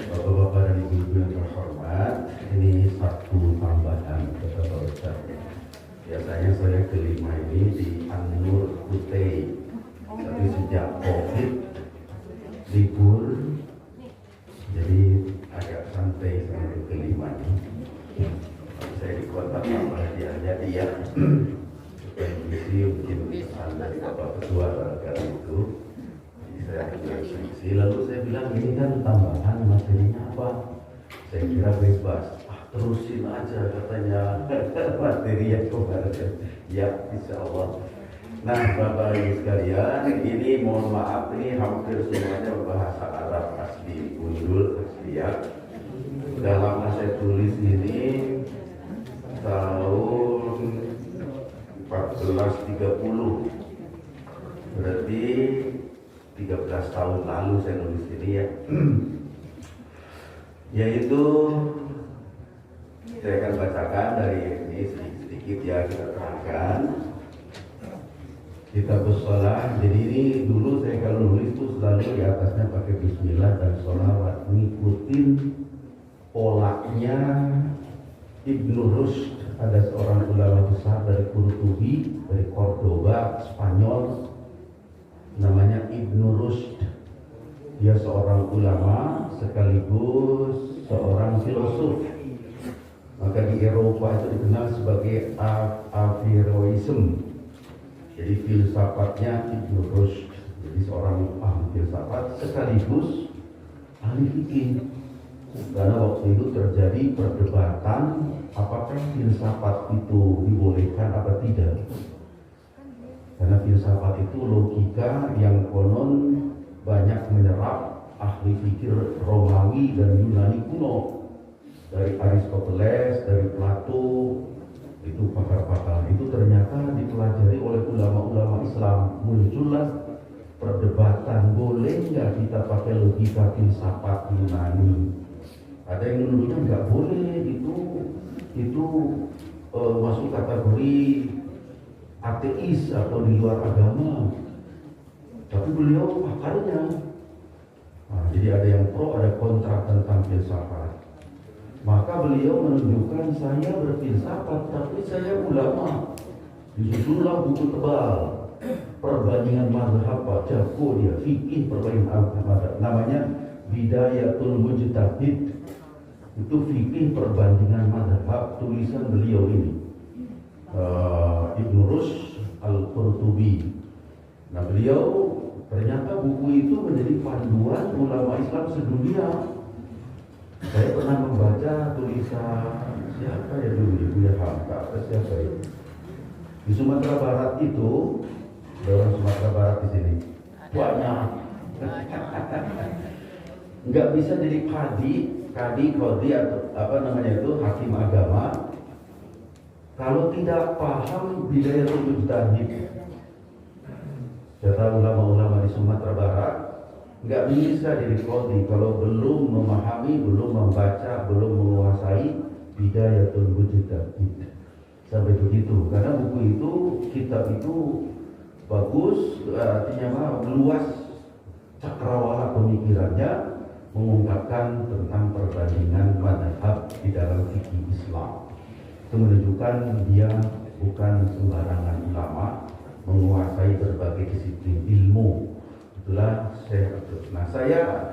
Bapak-bapak dan ibu-ibu yang terhormat, ini satu tambahan kata Pak Ustaz. Biasanya saya kelima ini di An-Nur Kutai, tapi sejak COVID libur, jadi agak santai sampai kelima ini. Saya di kota tambah jadi ya. Misi mungkin pesan dari Bapak Ketua karena itu. Saya refleksi, lalu saya bilang ini kan tambahan, materinya apa? Saya kira bebas, terusin aja katanya materi yang kemarin. Ya, insya Allah. Nah, Bapak Ibu sekalian, ini mohon maaf ini hampir semuanya bahasa Arab asli, gundul asli ya. Sudah lama saya tulis ini tahun 1430, berarti 13 tahun lalu saya nulis ini ya. Yaitu saya akan bacakan dari ini sedikit ya, kita terangkan. Kita bersolat. Jadi ini dulu saya kalau nulis itu selalu di atasnya pakai bismillah dan sholawat, ngikutin polanya Ibnu Rushd. Ada seorang ulama besar dari Qurtubi, dari Cordoba, Spanyol, namanya Ibnu Rushd. Dia seorang ulama sekaligus seorang filosof. Maka di Eropa itu dikenal sebagai Averroism. Jadi filsafatnya Ibnu Rushd. Jadi seorang ahli filsafat sekaligus ahli fikih. Karena waktu itu terjadi perdebatan apakah filsafat itu dibolehkan apa tidak. Karena filsafat itu logika yang konon banyak menyerap ahli fikir Romawi dan Yunani kuno. Dari Aristoteles, dari Plato, itu pakar-pakar. Itu ternyata dipelajari oleh ulama-ulama Islam. Muncullah perdebatan, boleh nggak kita pakai logika filsafat Yunani. Ada yang menurutnya nggak boleh, itu masuk kategori ateis atau di luar agama. Tapi beliau pakarnya. Nah, jadi ada yang pro, ada kontra tentang filsafat. Maka beliau menunjukkan saya berfilsafat, tapi saya ulama. Disusunlah buku tebal, perbandingan mazhab, jago dia, fikih perbandingan mazhab. Namanya Bidayatul Mujtahid. Itu fikih perbandingan mazhab, tulisan beliau ini. Ibnu Rushd Al-Qurtubi. Nah, beliau ternyata buku itu menjadi panduan ulama Islam sedunia. Saya pernah membaca tulisan siapa ya dulu, Ibu ya Hamka atau siapa itu di Sumatera Barat itu, ada orang Sumatera Barat di sini banyak. Nggak bisa jadi kadi atau apa namanya itu hakim agama kalau tidak paham Bidayatul Mujtahid. Kata ulama-ulama di Sumatera Barat, nggak bisa jadi qadhi kalau belum memahami, belum membaca, belum menguasai Bidayatul Mujtahid. Sampai begitu, karena buku itu, kitab itu bagus, artinya luas cakrawala pemikirannya, mengungkapkan tentang perbandingan mazhab di dalam fikih Islam. Itu menunjukkan dia bukan sembarangan ulama, menguasai berbagai disiplin ilmu. Itulah saya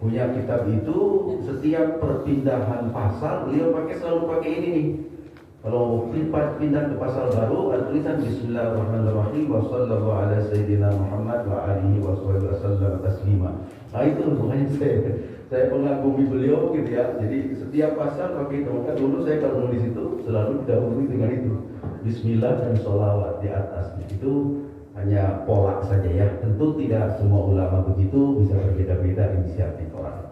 punya kitab itu, setiap perpindahan pasal beliau selalu pakai ini nih. Kalau pindah ke pasal baru, ada tulisan Bismillahirrahmanirrahim wa sallallahu ala sayyidina Muhammad wa alihi wa sallam taslima. Nah itu hubungannya saya pengagumi beliau gitu ya. Jadi setiap pasal pakai itu. Maka dulu saya kalau nulis itu selalu didahului dengan itu, Bismillah dan sholawat di atasnya. Itu hanya pola saja ya. Tentu tidak semua ulama begitu, bisa berbeda-beda inisiatif orang.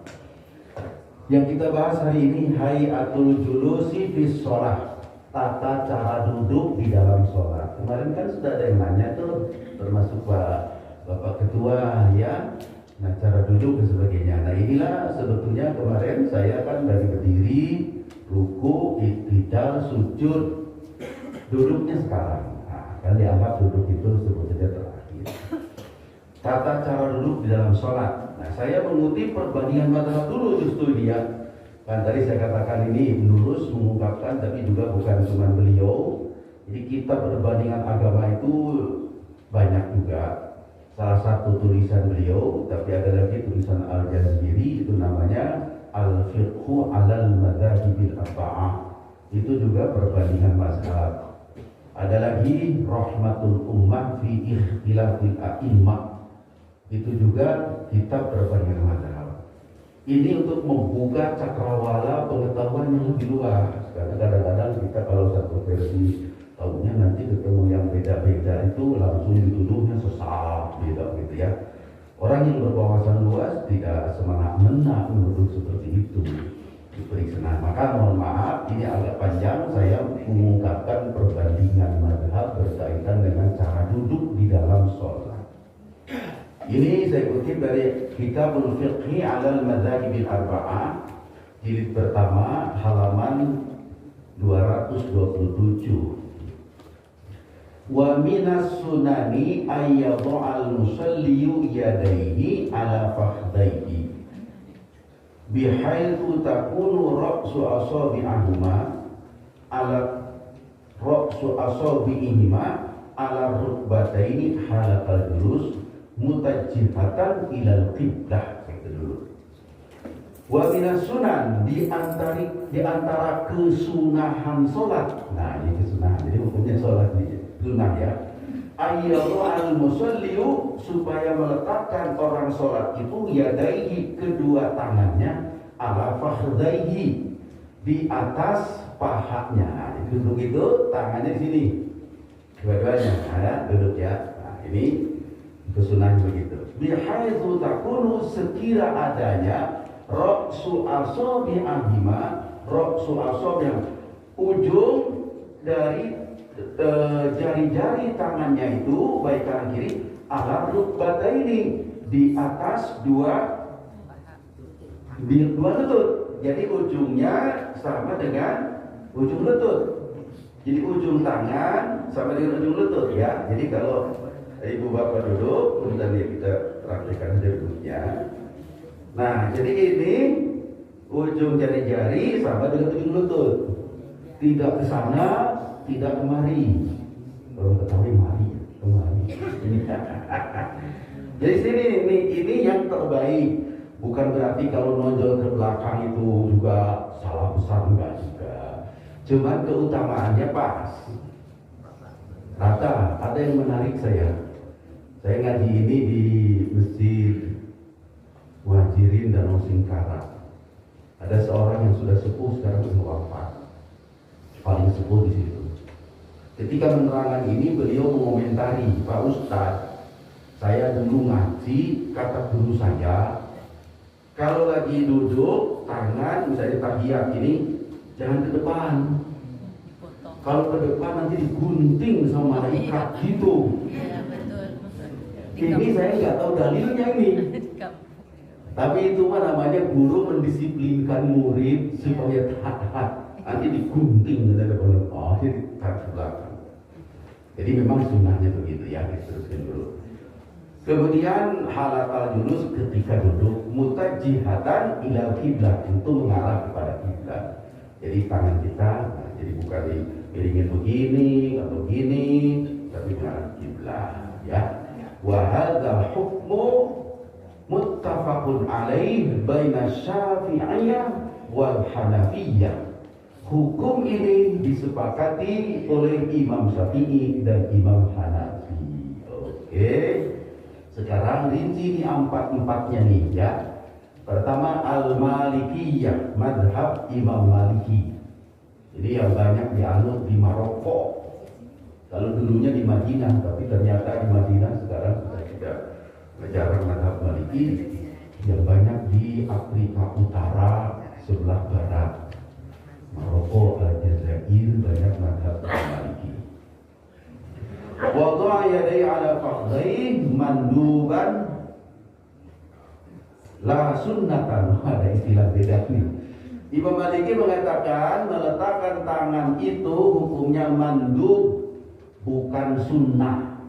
Yang kita bahas hari ini hayatul julusi fis shalah, tata cara duduk di dalam sholat. Kemarin kan sudah ada yang nanya tuh, termasuk Bapak Ketua ya, nah cara duduk dan sebagainya. Nah inilah sebetulnya kemarin saya kan dari berdiri, ruku, iktidal, sujud, duduknya sekarang. Nah, kan dianggap duduk itu sebetulnya terakhir. Tata cara duduk di dalam sholat. Nah, saya mengutip perbandingan mazhab dulu justru dia. Kan tadi saya katakan ini Ibnu Rus mengungkapkan, tapi juga bukan cuma beliau. Jadi kitab perbandingan agama itu banyak juga. Salah satu tulisan beliau, tapi ada lagi tulisan Al-Jaziri, itu namanya Al-Fiqhu Alal Madzahibil Arba'ah. Itu juga perbandingan mazhab. Ada lagi Rahmatul Ummah fi Ikhtilafil A'immah. Itu juga kitab perbandingan mazhab. Ini untuk membuka cakrawala pengetahuan yang lebih luas. Karena kadang-kadang kita kalau satu versi tahunya nanti ketemu yang beda-beda itu langsung dituduhnya sesat, beda gitu ya. Orang yang berwawasan luas tidak semena-mena menuduh seperti itu. Diperiksa. Maka mohon maaf, ini agak panjang saya mengungkapkan perbandingan mazhab berkaitan dengan cara duduk di dalam sholat. Ini saya kutip dari Kitabul Fiqhi 'alal Madzahibil Arba'ah, jilid pertama halaman 227. Wa minas sunani ayyadha'al musalliyu yadayhi 'ala fakhdayhi bihaitsu takunu ra'su asabi'ahuma 'ala ra'su asabi'ihima 'ala rukbataini halaqal julus mutajjihatan ilal qiblah. Itu dulu. Wa minas sunan, di antara kesunahan salat. Nah, ini kesunahan. Jadi hukumnya salat ini sunah ya. Ayyadhu al-musalliyu, supaya meletakkan orang salat itu yadaihi, kedua tangannya, ala fakhdaihi, di atas pahanya. Itu duduk itu tangannya di sini. Dua-duanya ada duduk ya. Nah, ini kesunahan begitu. Bihaitsu takunu, sekira adanya ra'su asabi'ahima, ra'su asabi', ujung dari jari-jari tangannya itu baik kanan kiri, ala rukbataini, di atas dua lutut. Jadi ujungnya sama dengan ujung lutut. Jadi ujung tangan sama dengan ujung lutut ya. Jadi kalau ibu bapak duduk, kemudian kita praktekkan saja duduknya. Nah, jadi ini ujung jari-jari sama dengan ujung lutut. Tidak ke sana, tidak kemari. Kalau ketahui kemari. Jadi sini ini yang terbaik. Bukan berarti kalau nonjol ke belakang itu juga salah besar, enggak juga. Cuman keutamaannya pas. Rata, ada yang menarik saya. Saya ngaji ini di Masjid Muhajirin dan Singkara. Ada seorang yang sudah sepuh, sekarang sudah wafat, paling sepuh di situ. Ketika menerangkan ini, beliau mengomentari, Pak Ustadz, saya dulu ngaji, kata guru saya, kalau lagi duduk, tangan misalnya tahiyat ini, jangan ke depan. Kalau ke depan nanti digunting sama malaikat gitu. Ini saya nggak tahu dalilnya ini. Tapi itu mah namanya guru mendisiplinkan murid supaya taat. Nanti digunting dari depan, jadi taat ke belakang. Jadi memang sunnahnya begitu ya, diteruskan dulu. Kemudian halaqal julus, ketika duduk, mutajjihatan ilal qiblah, itu mengarah kepada kiblat. Jadi tangan kita, jadi bukan diiringin begini atau begini, tapi mengarah kiblat ya. Wa hadza hukmu muttafaqun alaih baina Syafi'iyah wal Hanafiyah. Hukum ini disepakati oleh Imam Syafi'i dan Imam Hanafi. Oke. Sekarang rinci di empat-empatnya nih ya. Pertama Al-Malikiyah, madhab Imam Maliki. Jadi yang banyak dianut di Maroko. Kalau dulunya di Madinah, tapi ternyata di Madinah sekarang sudah tidak jarang madhab Maliki. Yang banyak di Afrika Utara, sebelah barat Maroko, Aljazair, banyak mazhab Maliki. Wada'a yadai ala fakhdai manduban la sunnatan. Ada istilah beda nih. Imam Maliki mengatakan meletakkan tangan itu hukumnya mandub, bukan sunnah.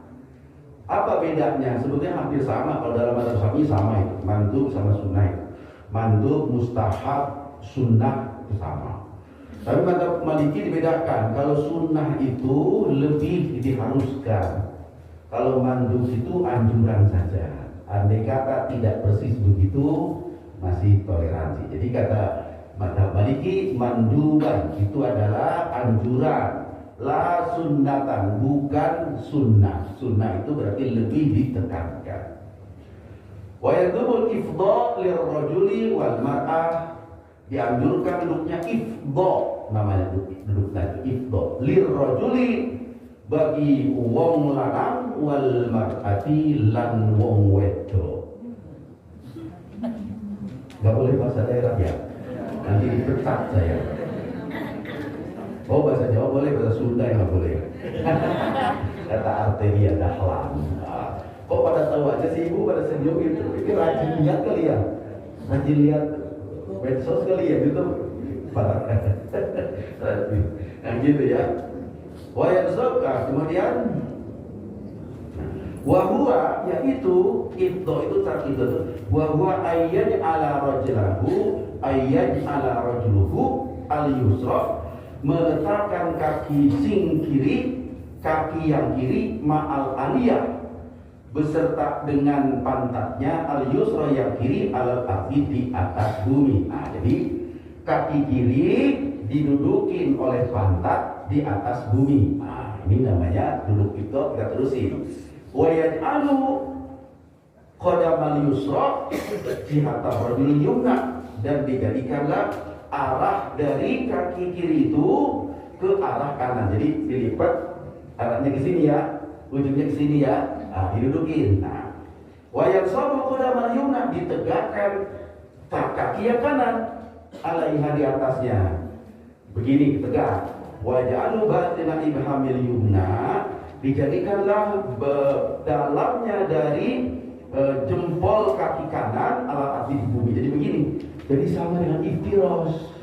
Apa bedanya? Sebetulnya hampir sama. Kalau dalam mazhab Syafi'i sama itu, mandub sama sunnah itu. Mandub, mustahab, sunnah itu sama. Tapi mazhab Maliki dibedakan. Kalau sunnah itu lebih diharuskan. Kalau mandub itu anjuran saja. Andai kata tidak persis begitu, masih toleransi. Jadi kata mazhab Maliki, manduban itu adalah anjuran, la sunnatan, bukan sunnah. Sunnah itu berarti lebih ditekankan. Wa yadubul ifdha lirrajuli wal mar'ah, dianjurkan duduknya ifdha, namanya duduknya itu ifdha lirrajuli, bagi wong lanang, wal mar'ati lan wong wedo. Gak boleh bahasa daerah ya, nanti dipecat saya. Oh bahasa Jawa boleh, bahasa Sunda nggak boleh. Kata arteria dahlan. Kok pada tahu aja sih ibu pada senyum itu? Ini rajin lihat kali ya, rajin lihat medsos kali ya gitu. Yang gitu ya. Wa yazaka, kemudian wahwa, yaitu ifdo itu terkito itu wahwa ayyan ala rajlahu ayyan ala rajluhu al yusra, meletakkan kaki sing kiri, kaki yang kiri ma'al aliyah, beserta dengan pantatnya, al yusra yang kiri, al ardi di atas bumi. Nah, jadi kaki kiri didudukin oleh pantat di atas bumi. Nah, ini namanya duduk itu. Kita terusin. Wa yaj'alu qadamal yusra jihata rajul yumna, dan dijadikanlah arah dari kaki kiri itu ke arah kanan. Jadi dilipat arahnya ke sini ya, ujungnya ke sini ya. Nah, didudukin. Nah, wa yansabu qadamal yumna, ditegakkan kaki yang kanan alaiha, di atasnya. Begini tegak. Wa ja'alu batina ibhamil yumna, dijadikanlah dalamnya dari jempol kaki kanan ala arti di bumi. Jadi begini. Jadi sama dengan iftiros.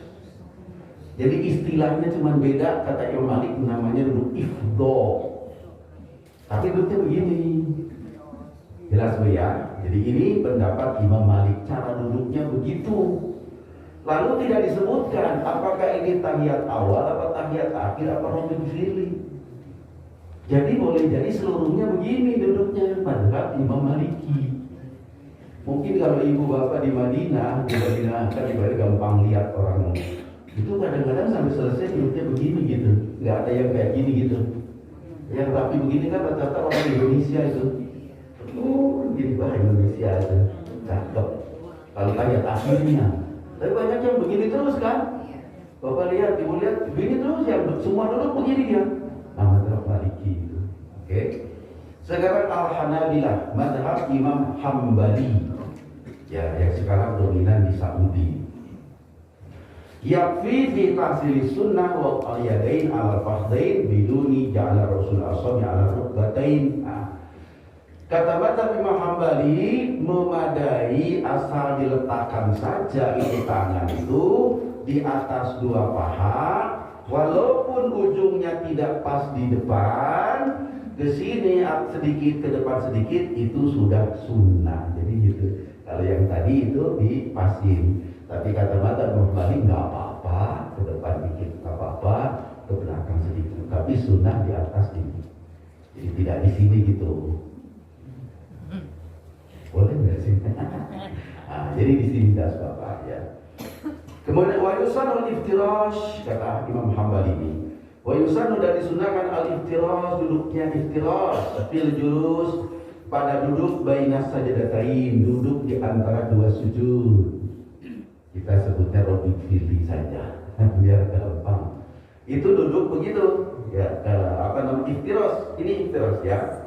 Jadi istilahnya cuma beda, kata Imam Malik namanya duduk ifdo. Tapi duduknya begini. Jelas Bu ya? Jadi ini pendapat Imam Malik, cara duduknya begitu. Lalu tidak disebutkan apakah ini tahiyat awal, apa tahiyat akhir, apa rukun firli. Jadi boleh jadi seluruhnya begini duduknya, mazhab Imam Maliki. Mungkin kalau ibu bapak di Madinah kan ibarat gampang lihat orang itu, kadang-kadang sampai selesai duduknya begini gitu, nggak ada yang kayak gini gitu. Yang rapi begini kan rata-rata orang Indonesia itu. Oh, gini bah Indonesia itu, cakep. Kalau tahiyat akhirnya, tapi banyak yang begini terus kan. Bapak lihat, ibu lihat, begini terus, yang semua duduk begini dia. Nah, mazhab Maliki itu. Oke. Sekarang Al-Hanabilah, mazhab Imam Hambali. Ya, yang sekarang dominan di Saudi. Yakfi fi tahsil sunnah wa al-yadain al-fakhdain biduni ja'ala Rasul asabi ala rukbatain. Kata mazhab Imam Hambali, memadai asal diletakkan saja itu tangan itu di atas dua paha, walaupun ujungnya tidak pas di depan, ke sini sedikit, ke depan sedikit, itu sudah sunnah. Jadi gitu. Kalau yang tadi itu dipasin. Tapi kata mazhab Imam Hambali nggak apa-apa, ke depan dikit nggak apa-apa, ke belakang sedikit. Tapi sunnah di atas ini. Jadi tidak di sini gitu. Boleh nggak sih? Nah, jadi di sini das bapak ya. Kemudian wa yusanu al-iftirash, kata Imam Hambali ini. Wa yusanu, dan disunahkan al-iftirash, duduknya iftirash fil julus, pada duduk bainas sajadatain, duduk di antara dua sujud. Kita sebutnya robik fili saja biar gampang. Itu duduk begitu ya, apa namanya iftirash. Ini iftirash ya.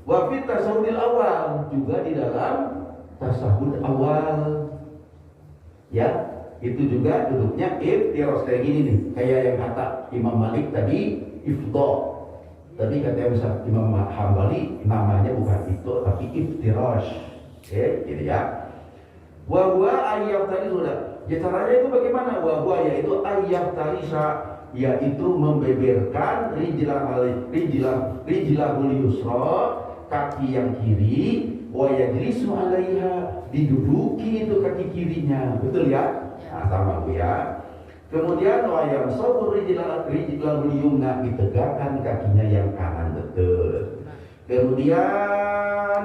Wa fit tasawudil awal, juga di dalam tasawud awal ya, itu juga duduknya iftiros kayak gini nih, kayak yang kata Imam Malik tadi ifdho. Tadi katanya bisa Imam Hambali namanya bukan itu tapi iftirosh. Oke, gitu ya. Wahwa ayat tadi sudah. Ya caranya itu bagaimana? Wahwa yaitu ayat tarisa, yaitu membeberkan rijlahul yusra, kaki yang kiri, wa yajlisu alaiha, diduduki itu kaki kirinya. Betul ya? Nah, sama Bu ya. Kemudian wa yamsahu rijlahul yumna, ditegakkan kakinya yang kanan. Betul. Kemudian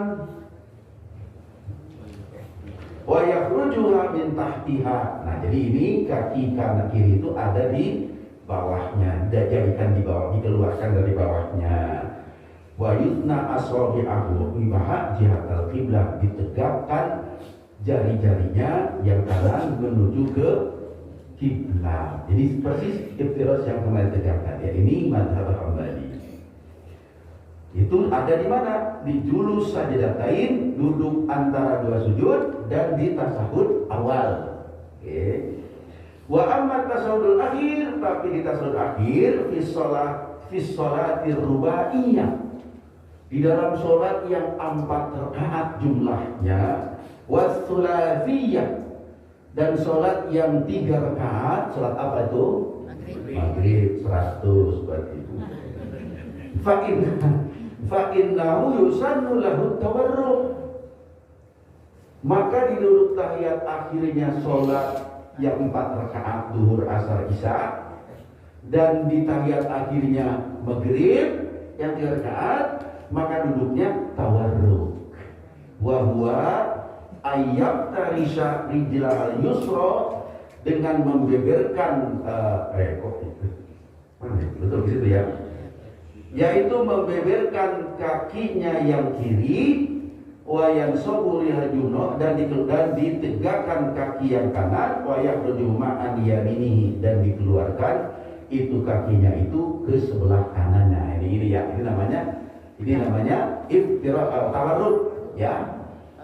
wa yakhrujuha min tahtiha. Nah, jadi ini kaki kanan kiri itu ada di bawahnya, dijadikan di bawah, dikeluarkan dari bawahnya. Wa yutna asabi'ahu bimaha jihatal qiblah, ditegakkan jari-jarinya yang kanan menuju ke kiblat. Jadi persis iftiros yang kemarin tegakkan. Ya, ini mazhab Hambali. Itu ada di mana? Di julus sajdatain, duduk antara dua sujud dan di tasahud awal. Oke. Wa amma tasahudul akhir, tapi di tasahud akhir fi sholatir rubaiyah. Di dalam sholat yang 4 rakaat jumlahnya, wa thulatsiyah, dan sholat yang 3 rakaat, sholat apa itu? Maghrib 100 berarti itu. Fa'innahu yusannu lahu tawarruk, maka di duduk tahiyat akhirnya sholat yang 4 rakaat duhur asar isya, dan di tahiyat akhirnya maghrib yang 3 rakaat, maka duduknya tawarruk. Wa huwa ayyab tarisha rijlal yusra, dengan membeberkan betul gitu ya, yaitu membeberkan kakinya yang kiri, wa yansabu lihajuno, dan ditegakkan kaki yang kanan, wa yakhruju ma'an yaminihi, dan dikeluarkan itu kakinya itu ke sebelah kanannya. Ini ya, ini namanya iftiraq tawarruk ya.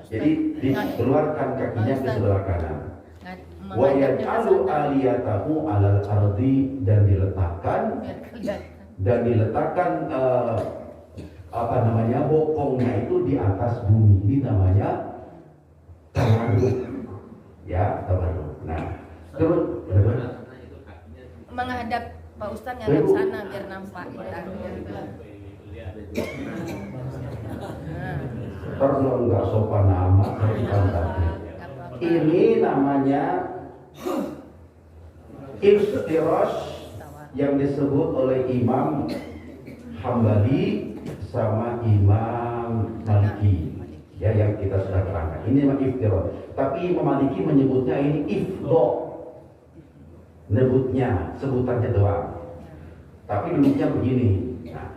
Jadi dikeluarkan kakinya ke sebelah kanan. Wa yaj'alu aliyatahu 'alal ardi, dan diletakkan bokongnya itu di atas bumi. Ini namanya tawarruk ya, tawarruk. Nah, terus menghadap Pak Ustadz ngadap sana biar nampak Kalau enggak sopan amat ini namanya iftirosh yang disebut oleh Imam Hambali sama Imam Maliki ya, yang kita sudah terangkan. Ini memang iftirosh, tapi Imam Maliki menyebutnya ini ifdo, nyebutnya sebutannya doang, tapi duduknya begini. Nah,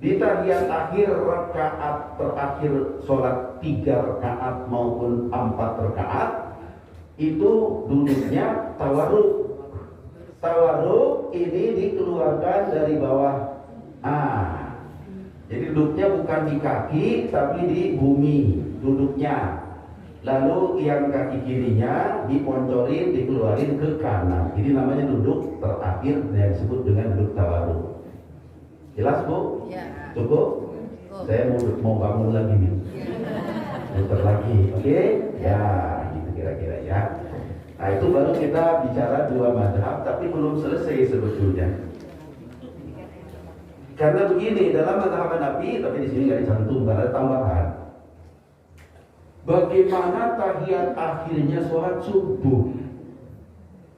di tahiyat akhir rakaat terakhir sholat 3 rakaat maupun 4 rakaat itu duduknya tawarruk. Tawarruk ini dikeluarkan dari bawah. Jadi duduknya bukan di kaki tapi di bumi duduknya. Lalu yang kaki kirinya diponcorin, dikeluarin ke kanan. Ini namanya duduk terakhir yang disebut dengan duduk tawarruk. Jelas Bu? Ya. Cukup? Saya mau bangun lagi nih. Muter lagi, oke? Ya, gitu kira-kira ya. Nah, itu baru kita bicara 2 mazhab, tapi belum selesai sebetulnya. Karena begini, dalam mazhab Hanafi, tapi di sini nggak dicantum, ada tambahan. Bagaimana tahiyat akhirnya sholat subuh?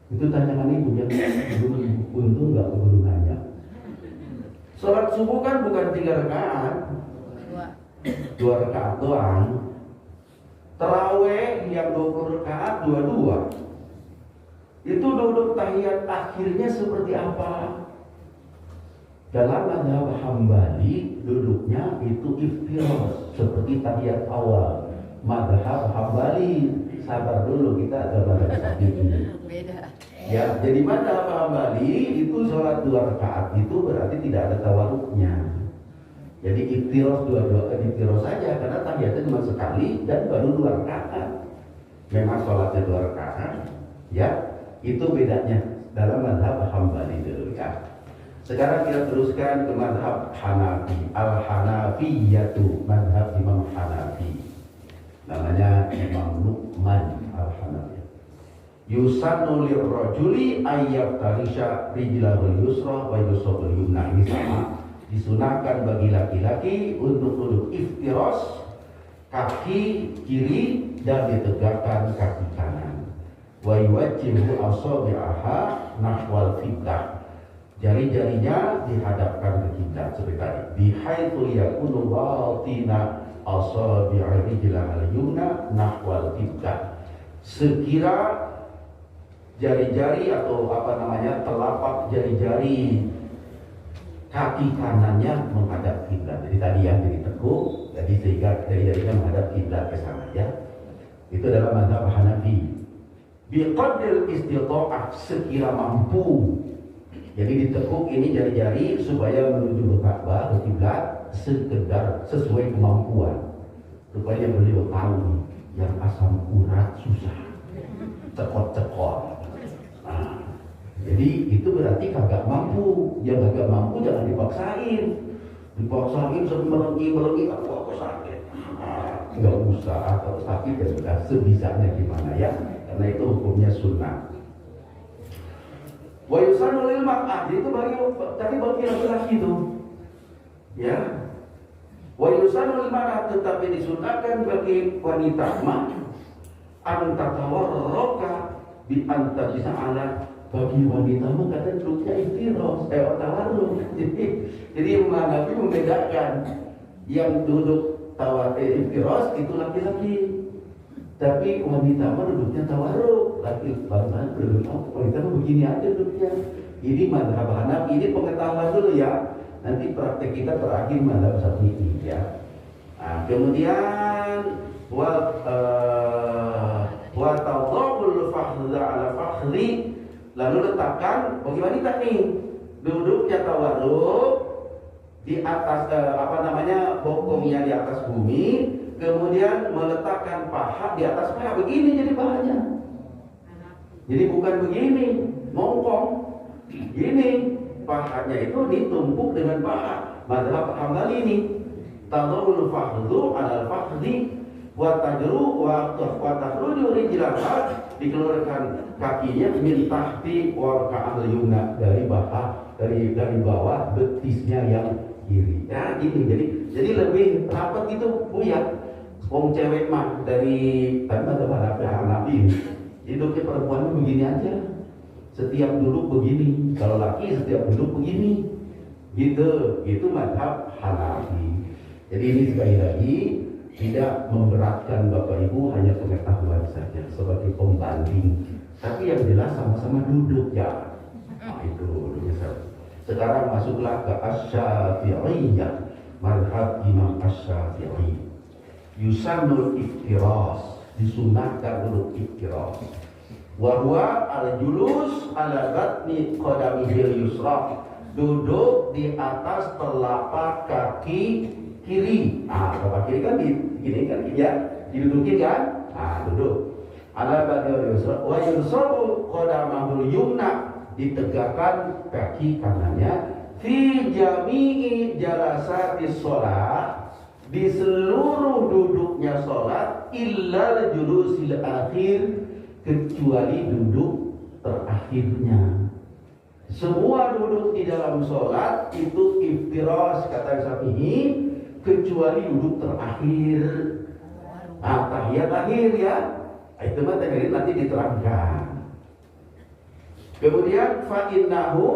Itu tanyakan ibu ya. Untung nggak keburu nanya. Sholat subuh kan bukan 3 rakaat, 2 rakaat doang. Taraweh yang 20 rakaat 22. Itu duduk tahiyat akhirnya seperti apa? Dalam mazhab Hambali duduknya itu iftirosh seperti tahiyat awal. Mazhab Hambali, sabar dulu, kita ada mazhab Syafi'i. Beda. Ya, jadi mazhab Hambali itu sholat 2 rakaat itu berarti tidak ada tawarruknya. Jadi iftirosh iftirosh saja karena tahiyatnya cuma sekali dan baru 2 rakaat. Memang sholatnya 2 rakaat, ya. Itu bedanya dalam mazhab Hambali dulu ya. Sekarang kita teruskan ke mazhab Hanafi. Al-Hanafiyatu, mazhab Imam Hanafi. Namanya Imam Nu'man Al-Hanafi. Yusannu lirrajuli ayyaftarisha rijlahul yusra wa yusrul yumna. Ini sama. Disunahkan bagi laki-laki untuk duduk iftiras kaki kiri dan ditegakkan kaki kanan. Wa yuwajjihu asabi'aha nahwal qiblah. Jari-jarinya dihadapkan ke kiblat seperti tadi. Bihaitsu yakunu batina asabi'i rijlahul yumna nahwal qiblah. Sekira jari-jari atau telapak jari-jari kaki kanannya menghadap kiblat. Jadi tadi yang ditekuk, jadi sehingga jari-jarinya menghadap kiblat ke sana ya. Itu dalam mazhab Hanafi. Biqadril istita'ah, sekira mampu. Jadi ditekuk ini jari-jari supaya menuju ke Ka'bah, ke kiblat, sekedar sesuai kemampuan. Supaya beliau tahu yang asam urat susah, cekot-cekot. Nah, jadi itu berarti kagak mampu. Yang kagak mampu jangan dipaksain. Dipaksain sampai melengki, aku sakit. Nggak usah, kalau sakit ya sudah sebisanya gimana ya. Karena itu hukumnya sunnah. Wa yusannu lil mar'ah, itu bagi laki-laki itu. Ya. Wa yusannu lil mar'ah, tetapi disunahkan bagi wanita mah antatawarraka bi antajisa ala. Bagi wanita mah kata duduknya iftiros, tawarruk. Jadi Hanafi membedakan yang duduk iftiros itu laki-laki. Tapi wanita mah duduknya tawarruk, laki-laki wanita mah begini aja duduknya. Ini mazhab Hanafi, ini pengetahuan dulu ya. Nanti praktek kita terakhir mazhab Syafi'i ya. Nah, kemudian wa tadabul fakhza ala fakhri, lalu letakkan bagi wanita nih duduknya tawarruk di atas bokongnya di atas bumi. Kemudian meletakkan paha di atas paha, begini jadi pahanya. Jadi bukan begini, ngongkong. Ini pahanya itu ditumpuk dengan paha. Mazhab Hambali ini tadawul fakhdu 'ala al-fakhdi wa tajru wa takhruju rijlaha, dikeluarkan kakinya min tahti warqa'al yumna, dari bawah betisnya yang kiri. Ya gini, jadi lebih rapat gitu Bu ya. Wong cewek mah dari mazhab Hanafi hidupnya perempuan begini aja, setiap duduk begini. Kalau laki setiap duduk begini, gitu mazhab Hanafi. Jadi ini sekali lagi tidak memberatkan Bapak Ibu, hanya pengetahuan saja sebagai pembanding. Tapi yang jelas sama-sama duduk ya. Nah, itu misal. Sekarang masuklah ke Asy-Syafi'iyah, mazhab Imam Asy-Syafi'i. Yusannul iftiras, disunahkan duduk iftiras. Wa huwa al-julus ala batni qadamihil yusra, duduk di atas telapak kaki kiri. Nah, telapak kiri kan ini kan ya, didudukin kan? Nah, duduk. Ala batni yusra wa yunsabu qadamahul yumna, ditegakkan kaki kanannya fi jami'i jalasatis sholat, di seluruh duduknya sholat, illal julusil akhir, kecuali duduk terakhirnya. Semua duduk di dalam sholat itu iftiras kata Syafi'i, kecuali duduk terakhir. Tahiyat akhir ya. Itu nanti diterangkan. Kemudian fa'innahu,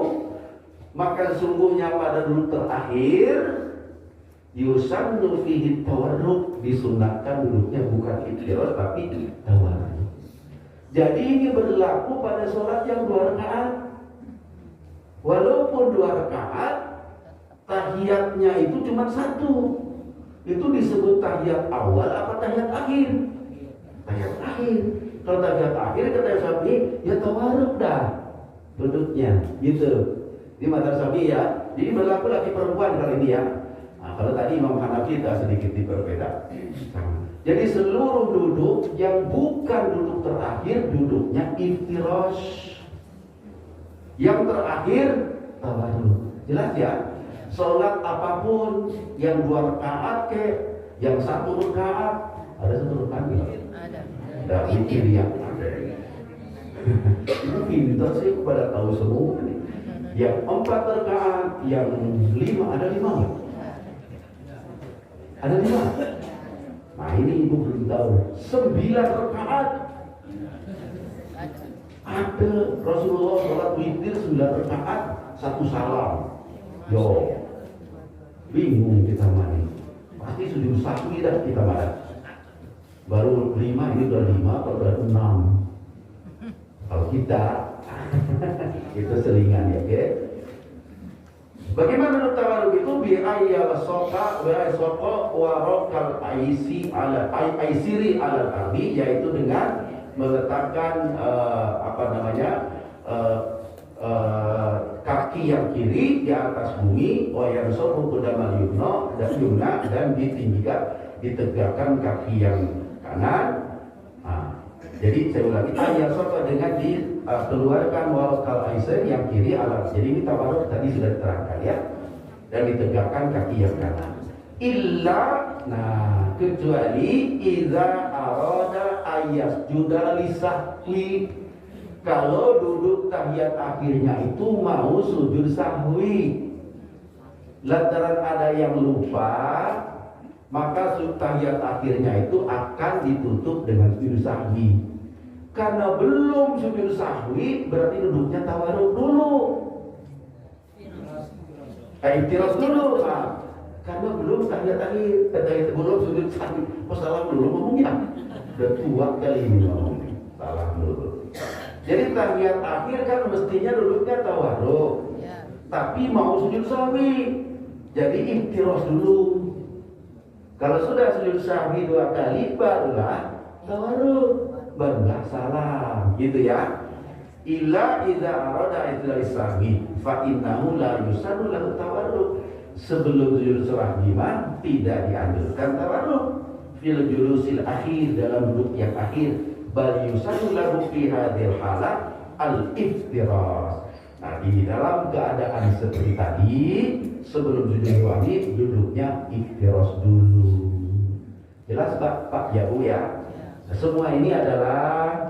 maka sungguhnya pada duduk terakhir yusannu fihi tawarruk, disunahkan duduknya bukan iftiras tapi tawarruk. Jadi ini berlaku pada sholat yang 2 rakaat. Walaupun 2 rakaat, tahiyatnya itu cuma 1. Itu disebut tahiyat awal apa tahiyat akhir? Tahiyat akhir. Kalau tahiyat akhir kata Syafi'i, ya tawarruk dah duduknya, gitu. Ini mazhab Syafi'i ya. Jadi berlaku laki perempuan kali ini ya. Nah, kalau tadi Imam Hanafi tak sedikit berbeda. Jadi seluruh duduk yang bukan duduk terakhir, duduknya iftiras. Yang terakhir tawarruk. Jelas ya? Sholat apapun yang 2 rakaat ke, yang 1 rakaat, ada 1 rakaat nggak? Ada. Ada witir ya. Itu pintar sih pada tahu semua nih. Yang 4 rakaat, yang 5, ada 5 nggak? Ada 5. Nah ini ibu belum tahu. 9 rakaat. Ada Rasulullah sholat witir 9 rakaat, 1 salam. Yo, bingung kita mani. Pasti sujud sahwi dah kita mana. Baru 5, ini udah 5, atau udah 6. Kalau kita itu selingan ya, oke? Bagaimana menurut tawarruk itu? Bi'ayyal soqa warokal aisiri ala ardi, yaitu dengan meletakkan kaki yang kiri di atas bumi, yang sohu kudamal yumna, dan ditegakkan kaki yang kanan. Jadi saya ulangi, ayat sofa dengan dikeluarkan warokal aisir yang kiri alat. Jadi ini tawarruk tadi sudah diterangkan ya, dan ditegakkan kaki yang kanan. Illa, nah kecuali iza arada ayas juda lisahwi, kalau duduk tahiyat akhirnya itu mau sujud sahwi, lantaran ada yang lupa, maka tahiyat akhirnya itu akan ditutup dengan sujud sahwi. Karena belum sujud sahwi, berarti duduknya tawarruk dulu. Ihtiras dulu. Karena belum tahiyat akhir, belum sujud sahwi. Salah dulu ngomongnya. Udah tua kali ini ngomongnya. Salah dulu. Jadi tahiyat akhir kan mestinya duduknya tawarruk. Tapi mau sujud sahwi. Jadi ihtiras dulu. Kalau sudah sujud sahwi 2 kali, barulah tawarruk, barulah salam, gitu ya. Illa idza arada idza sahwi fa innahu la yusannu lahu tawarruk. Sebelum sujud sahwi tidak dianjurkan tawarruk. Fil julusil akhir, dalam duduk yang akhir, bal yusannu lahu fi hadhil halah al iftiras. Nah, di dalam keadaan seperti tadi, sebelum sujud sahwi duduknya iftiras dulu. Jelas Pak Yabu ya? Nah, semua ini adalah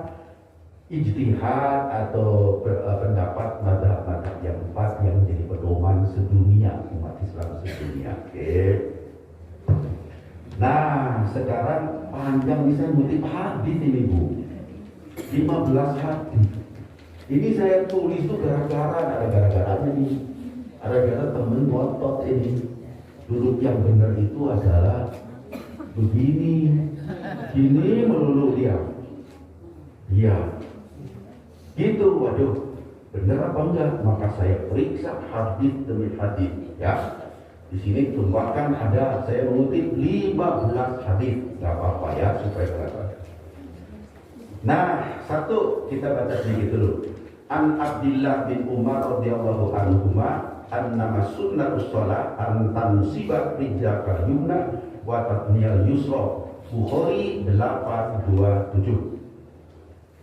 ijtihad atau pendapat mazhab-mazhab yang 4 yang menjadi pedoman sedunia, umat Islam sedunia. Oke. Nah, sekarang panjang nih, saya ngutip hadis ini Bu. 15 hadis. Ini saya tulis tuh gara-garanya nih. Gara-gara temen ngotot ini. Duduk yang benar itu adalah begini. Gini melulu dia. Iya. Gitu, waduh. Benar apa enggak? Maka saya periksa hadis demi hadis, ya. Di sini tumpahkan ada, saya mengutip 15 hadis. Enggak apa-apa ya, supaya kelihatan. Nah, satu kita baca sedikit dulu. An Abdillah bin Umar radhiyallahu anhuma annama sunnatus shalah an tansiba rijlaka yumna wa tatniyal yusra. Bukhari 827.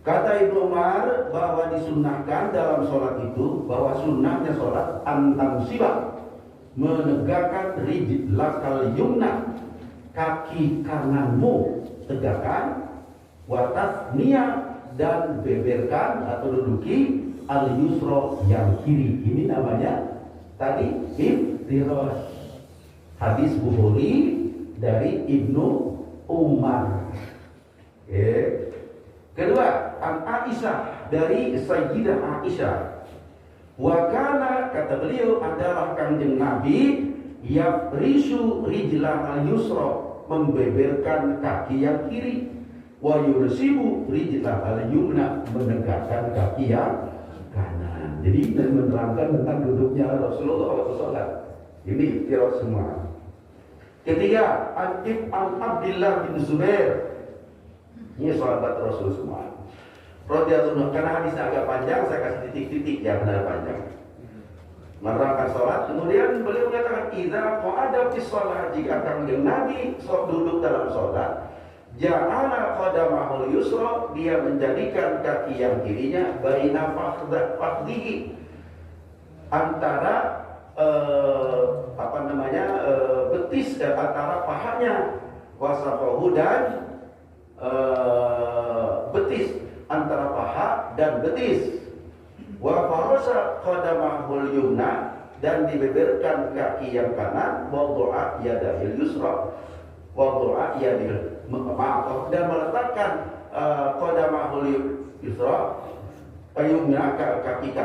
Kata Ibnu Umar bahwa disunnahkan dalam sholat itu, bahwa sunnahnya sholat an tansiba, menegakkan rijlakal yumna, kaki kananmu tegakkan, wa tatniyah, dan beberkan atau duduki al-yusra, yang kiri. Ini namanya tadi iftiras. Hadis Bukhari dari Ibnu Umar. Kedua, an Aisyah, dari Sayyidah Aisyah. Wa kana, kata beliau, adalah Kanjeng Nabi yafrishu rijlah al-yusra, membeberkan kaki yang kiri, wa yursibu rijlah al-yumna, menegakkan kaki yang kanan. Jadi menerangkan tentang duduknya Rasulullah SAW. Ini iftiras semua. Ketiga, an Abdillah bin Zubair. Ini sahabat Rasul semua. Radhiyallahu, karena hadisnya agak panjang, saya kasih titik-titik ya, benar panjang. Menerangkan sholat, kemudian beliau mengatakan, idza qa'ada fi shalah, jika Kanjeng Nabi duduk dalam sholat, ja'ala qadamahul yusra, dia menjadikan kaki yang kirinya baina fakhdihi, antara betis antara pahanya, wasafahu dan betis, antara paha dan betis. Wa farasa qadamahul yumna, dan dibeberkan kaki yang kanan, wa du'a yadahil yusra, wa du'a yadil dan meletakkan qadamahul yusra yumna, kaki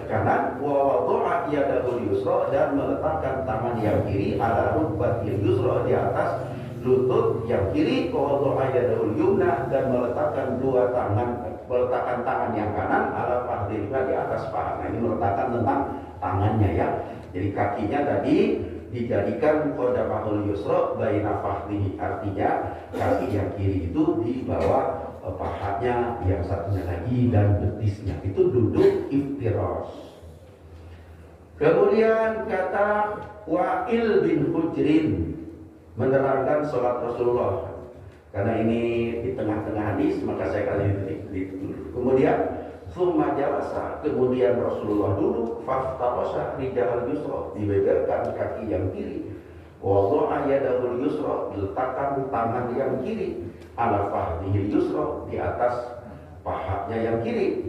kanan, wa du'a yadahul yusra, dan meletakkan tangan yang kiri ala rukbatil yusra, di atas lutut yang kiri, wa du'a yadahul yumna, dan meletakkan tangan yang kanan ala fahdilha, di atas paha. Nah, ini meletakkan tentang tangannya ya. Jadi kakinya tadi dijadikan qadamahul yusra baina fahdhihi, artinya kaki yang kiri itu di bawah pahanya, yang satunya lagi dan betisnya itu duduk iftirash. Kemudian kata Wa'il bin Hujrin menerangkan sholat Rasulullah, karena ini di tengah-tengah hadis maka saya kasih titik dulu. Kemudian summa jalasa, kemudian Rasulullah duduk, faftarasha rijal yusra, dibeberkan kaki yang kiri, wa dha'a yadahul yusra, diletakkan tangan yang kiri, ala fahdihil yusra, di atas pahanya yang kiri.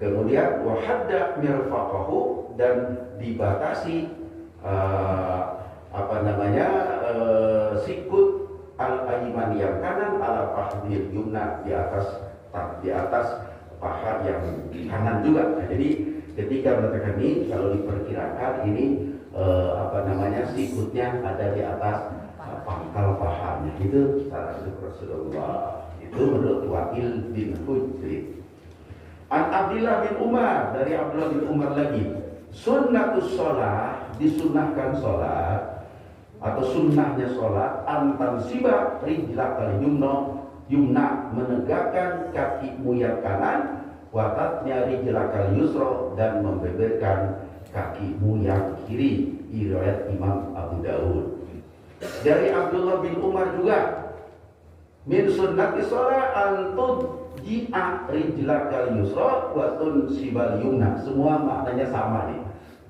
Kemudian wa hadda mirfaqahu, dan dibatasi sikut al-ayman yang kanan, ala fahdihil yumna, di atas paha yang kanan juga. Nah, jadi ketika meletakkan ini, kalau diperkirakan ini sikutnya ada di atas pangkal pahanya. Itu cara Rasulullah. Itu menurut Wa'il bin Hujrin. An Abdullah bin Umar, dari Abdullah bin Umar lagi, sunnatus sholat, disunahkan sholat atau sunnahnya sholat, antan siba rijlakal yumna, menegakkan kakimu yang kanan, watatnya rijlakal yusra, dan membeberkan kakimu yang kiri. Riwayat Imam Abu Daud. Dari Abdullah bin Umar juga, min sunnati sholat antun ji'a rijlakal yusra wa tunsibal yumna. Semua maknanya sama nih.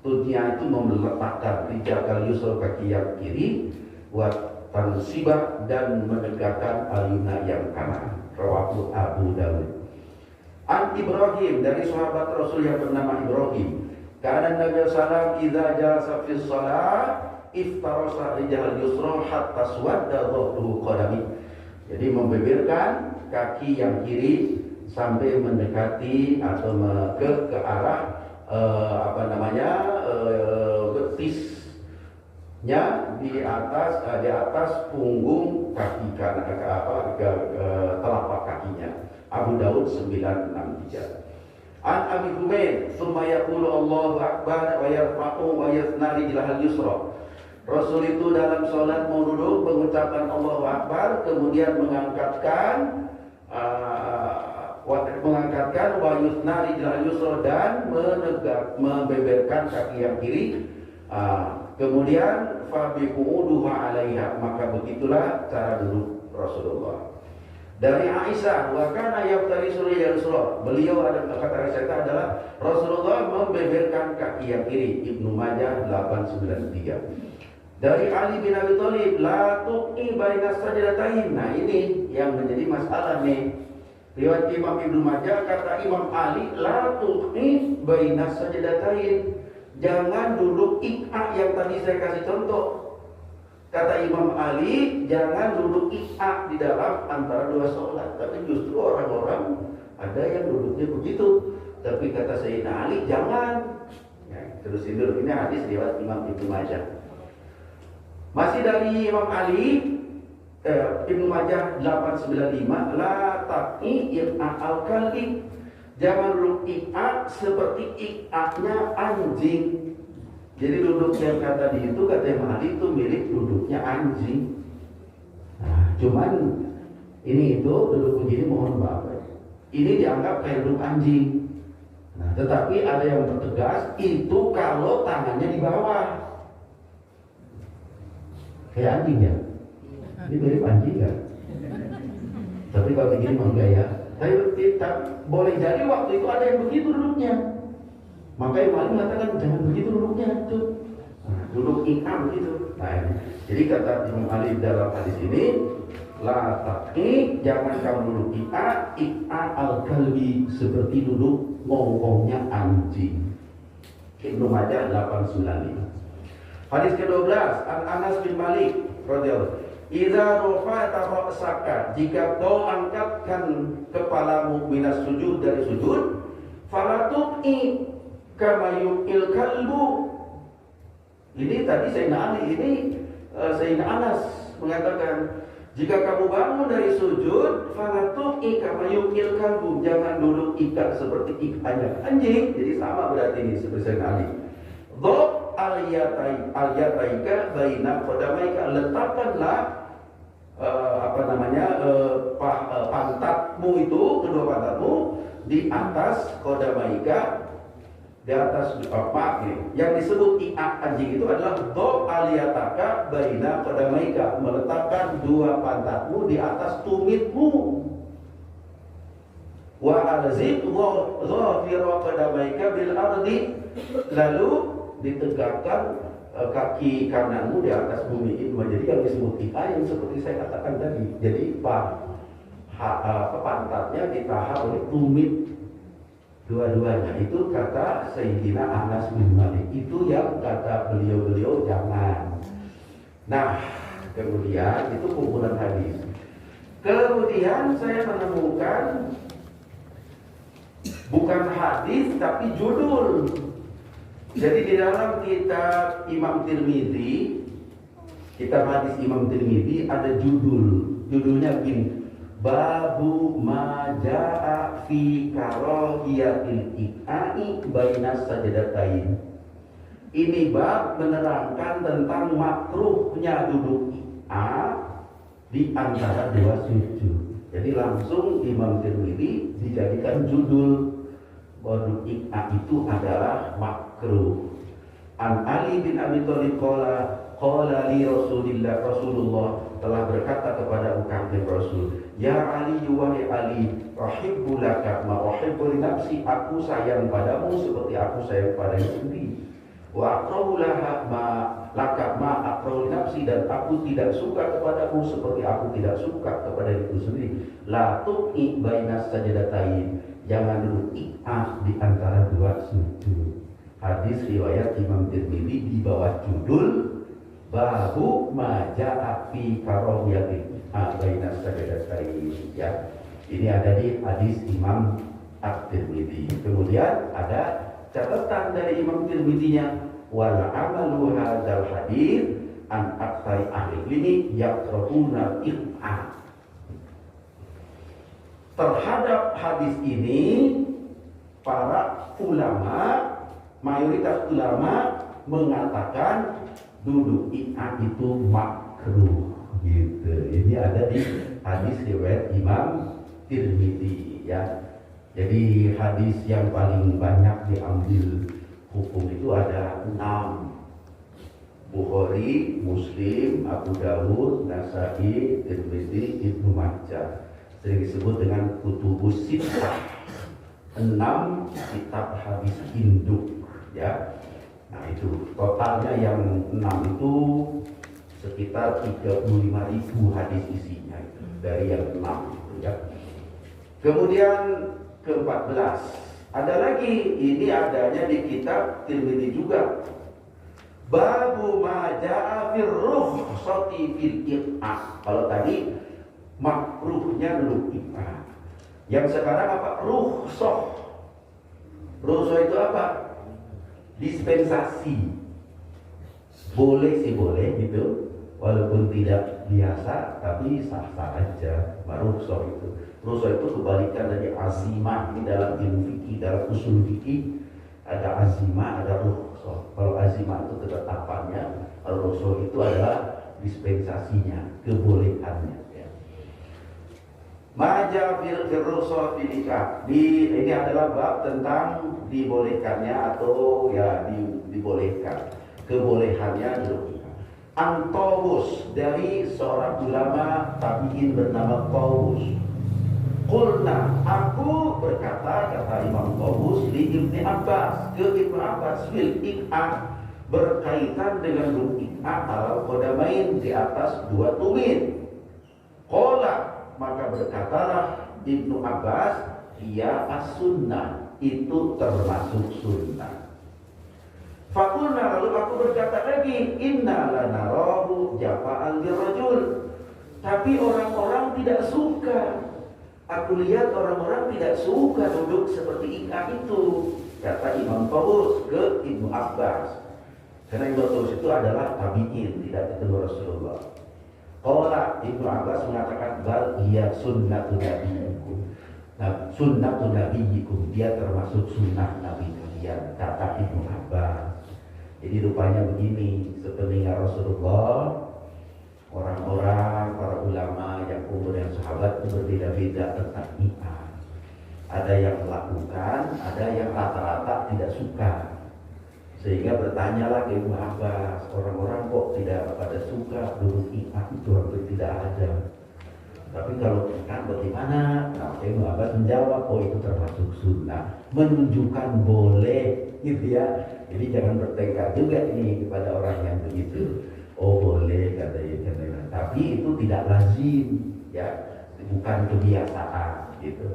Tunji'a itu meletakkan rijlakal yusra, kaki yang kiri, wa tansibah, dan menegakkan al-yumna yang kanan. Rawahu Abu Daud. An Ibrahim, dari sahabat Rasul yang bernama Ibrahim, karena Nabi sallallahu idza jalasa fi shalah iftarasa rijal yusra hatta suwadda dhahru qadami. Jadi membeberkan kaki yang kiri sampai mendekati atau ke arah betisnya, di atas punggung kaki kanan, telapak kakinya. Abu Daud 963. An Abi Humaid, summa yaqulu Allahu Akbar wa yarfa'u wa yathna rijlahal yusra. Rasul itu dalam sholat mau duduk mengucapkan Allahu Akbar, kemudian mengangkatkan wa yuthna rijlahal yusra, dan membeberkan kaki yang kiri. Kemudian fa biqu'udu ma'alaiha, maka begitulah cara duduk Rasulullah. Dari Aisyah, wa kana yaftarisu rijal yusra, beliau ada kata Aisyah adalah Rasulullah membeberkan kaki yang kiri. Ibnu Majah 893. Dari Ali bin Abi Thalib, la tuqi baina sajdatain. Nah, ini yang menjadi masalah nih. Riwayat Imam Ibnu Majah, kata Imam Ali, la tuqi baina sajdatain. Jangan duduk iqa yang tadi saya kasih contoh. Kata Imam Ali, jangan duduk iqa di dalam antara dua sholat. Tapi justru orang-orang ada yang duduknya begitu. Tapi kata Sayyidina Ali, jangan. Ya, terus ini hadis riwayat Imam Ibnu Majah. Masih dari Imam Ali, Ibnu Majah 895, la taqi iqa al-kalbi. Jangan duduk iqa seperti iqanya anjing. Jadi duduk yang kata di itu, kata Imam Ali itu mirip duduknya anjing. Nah, cuman ini itu duduk begini, mohon maaf, ini dianggap kayak duduk anjing. Nah, tetapi ada yang bertegas, itu kalau tangannya di bawah. Kayak anjing ya? Ini mirip anjing kan? Tapi kalau begini mah enggak ya. Tapi boleh jadi waktu itu ada yang begitu duduknya. Maka Imam Ali mengatakan jangan begitu duduknya tuh. Nah, duduk ikam gitu. Nah, ini. Jadi kata Imam Ali dalam hadis ini, la taqi, jangan kamu duduk iqa al-kalbi, seperti duduk ngongkongnya anjing. Ibnu Majah 895. Hadis ke-12, An Anas bin Malik radhiyallahu, idza rafa'ta ra'saka, jika kau angkatkan kepalamu minas sujud, dari sujud, fala tuqi kama yuqil kalbu. Ini tadi Sayyidina Ali, ini Sayyidina Anas mengatakan, jika kamu bangun dari sujud, fala tuqi kama yuqil kalbu, jangan duduk ikat seperti ikanya anjing. Jadi sama berarti ini seperti Sayyidina Ali. Dhab al-yataika baina qadamaika, letakkanlah pantatmu itu, kedua pantatmu di atas qadamaika, di atas apa ini. Yang disebut iak anjing itu adalah dhab al-yataka baina qadamaika, meletakkan dua pantatmu di atas tumitmu. Wa alzim dhafira qadamaika bil ardi, lalu ditegakkan kaki kananmu di atas bumi. Itu menjadi yang disebut iqa, yang seperti saya katakan tadi. Jadi pantatnya ditahan oleh tumit dua-duanya. Itu kata Sayyidina Anas bin Malik. Itu yang kata beliau jangan. Nah, kemudian itu kumpulan hadis. Kemudian saya menemukan bukan hadis tapi judul. Jadi di dalam kitab Imam Tirmidzi, kitab hadis Imam Tirmidzi ada judulnya begini, Babu ma jaa fi karahiyatil iqa'i bainas sajdatain. Ini bab menerangkan tentang makruhnya duduk iqa di antara dua sujud. Jadi langsung Imam Tirmidzi dijadikan judul bahwa iqa itu adalah makruh. An Ali bin Abi Thalib qala li Rasulullah telah berkata kepada kami Rasul, ya Ali, wahai Ali, uhibbu laka ma uhibbu li nafsi, aku sayang padamu seperti aku sayang pada diri sendiri. Wa akrahu laka ma akrahu li nafsi, dan aku tidak suka kepadamu seperti aku tidak suka kepada diriku sendiri. La tuqi bainas sajdatain, jangan duduk iqah di antara dua sujud. Hadis riwayat Imam Tirmidzi di bawah judul Babu ma jaa fi karahiyatil bainas sajdatain, ya. Ini ada di hadis Imam At-Tirmidzi. Kemudian ada catatan dari Imam Tirmidzi-nya, wala amalu hadzal hadis an aktsari ahli ini yaqra'una iqah. Terhadap hadis ini para ulama, mayoritas ulama mengatakan duduk iqah itu makruh gitu. Ini ada di hadis riwayat Imam Tirmidzi, ya. Jadi hadis yang paling banyak diambil hukum itu ada 6. Bukhari, Muslim, Abu Dawud, Nasa'i, Tirmidzi, Ibnu Majah. Sering disebut dengan kutubus sittah. 6 kitab hadis induk, ya. Nah, itu totalnya yang 6 itu sekitar 35.000 hadis isinya itu, dari yang 6 itu, ya. Kemudian ke-14 ada lagi, ini adanya di kitab Tirmidzi juga. Babu ma jaa fir rukhsati fil iqah. Kalau tadi makruhnya duduk iqah. Yang sekarang apa? Rukhsah. Rukhsah itu apa? Dispensasi. Boleh sih boleh gitu, walaupun tidak biasa tapi sah-sah aja. Rukhsah itu. Rukhsah itu kebalikan dari azimah. Ini dalam ilmu fikih, dalam usul fikih ada azimah, ada rukhsah. Kalau azimah itu ketetapannya, rukhsah itu adalah dispensasinya, kebolehannya. Maja fil rukhsah fil iqah. Ini adalah bab tentang dibolehkannya atau ya dibolehkan, kebolehannya duduk iqah. An-Tawus, dari seorang ulama tabi'in bernama Tawus. Qulna, aku berkata, kata Imam Tawus, li Ibni Abbas, ke Ibnu Abbas, fil iq'a, berkaitan dengan iq'a al qadamain, di atas dua tumit. Qala, maka berkatalah Ibnu Abbas, ia as-sunnah, itu termasuk sunnah. Fakulna, lalu aku berkata lagi, inna lanarahu jafa'an lirrajul, tapi orang-orang tidak suka. Aku lihat orang-orang tidak suka duduk seperti iq'a itu, kata Imam Tawus ke Ibnu Abbas. Karena Ibnu Tawus itu adalah tabi'in, tidak ketemu Rasulullah. Qala, Ibnu Abbas mengatakan, bal hiya sunnatun nabiyyikum. Nah, sunnatun nabiyyikum, dia termasuk sunnah Nabi kalian, kata Ibnu Abbas. Jadi rupanya begini, sepeninggal Rasulullah, orang-orang, para ulama yang umur yang sahabat itu berbeda-beda tentang iq'a. Ada yang melakukan, ada yang rata-rata tidak suka. Sehingga bertanyalah ke Ibnu Abbas, orang-orang kok tidak pada suka duduk iq'a itu, hampir tidak ada. Tapi kalau iq'a bagaimana? Nah, Ibnu Abbas menjawab, oh itu termasuk sunnah, menunjukkan boleh, gitu ya. Jadi jangan bertengkar juga ini kepada orang yang begitu. Oh boleh, katanya. Tapi itu tidak lazim, ya, bukan kebiasaan, gitu.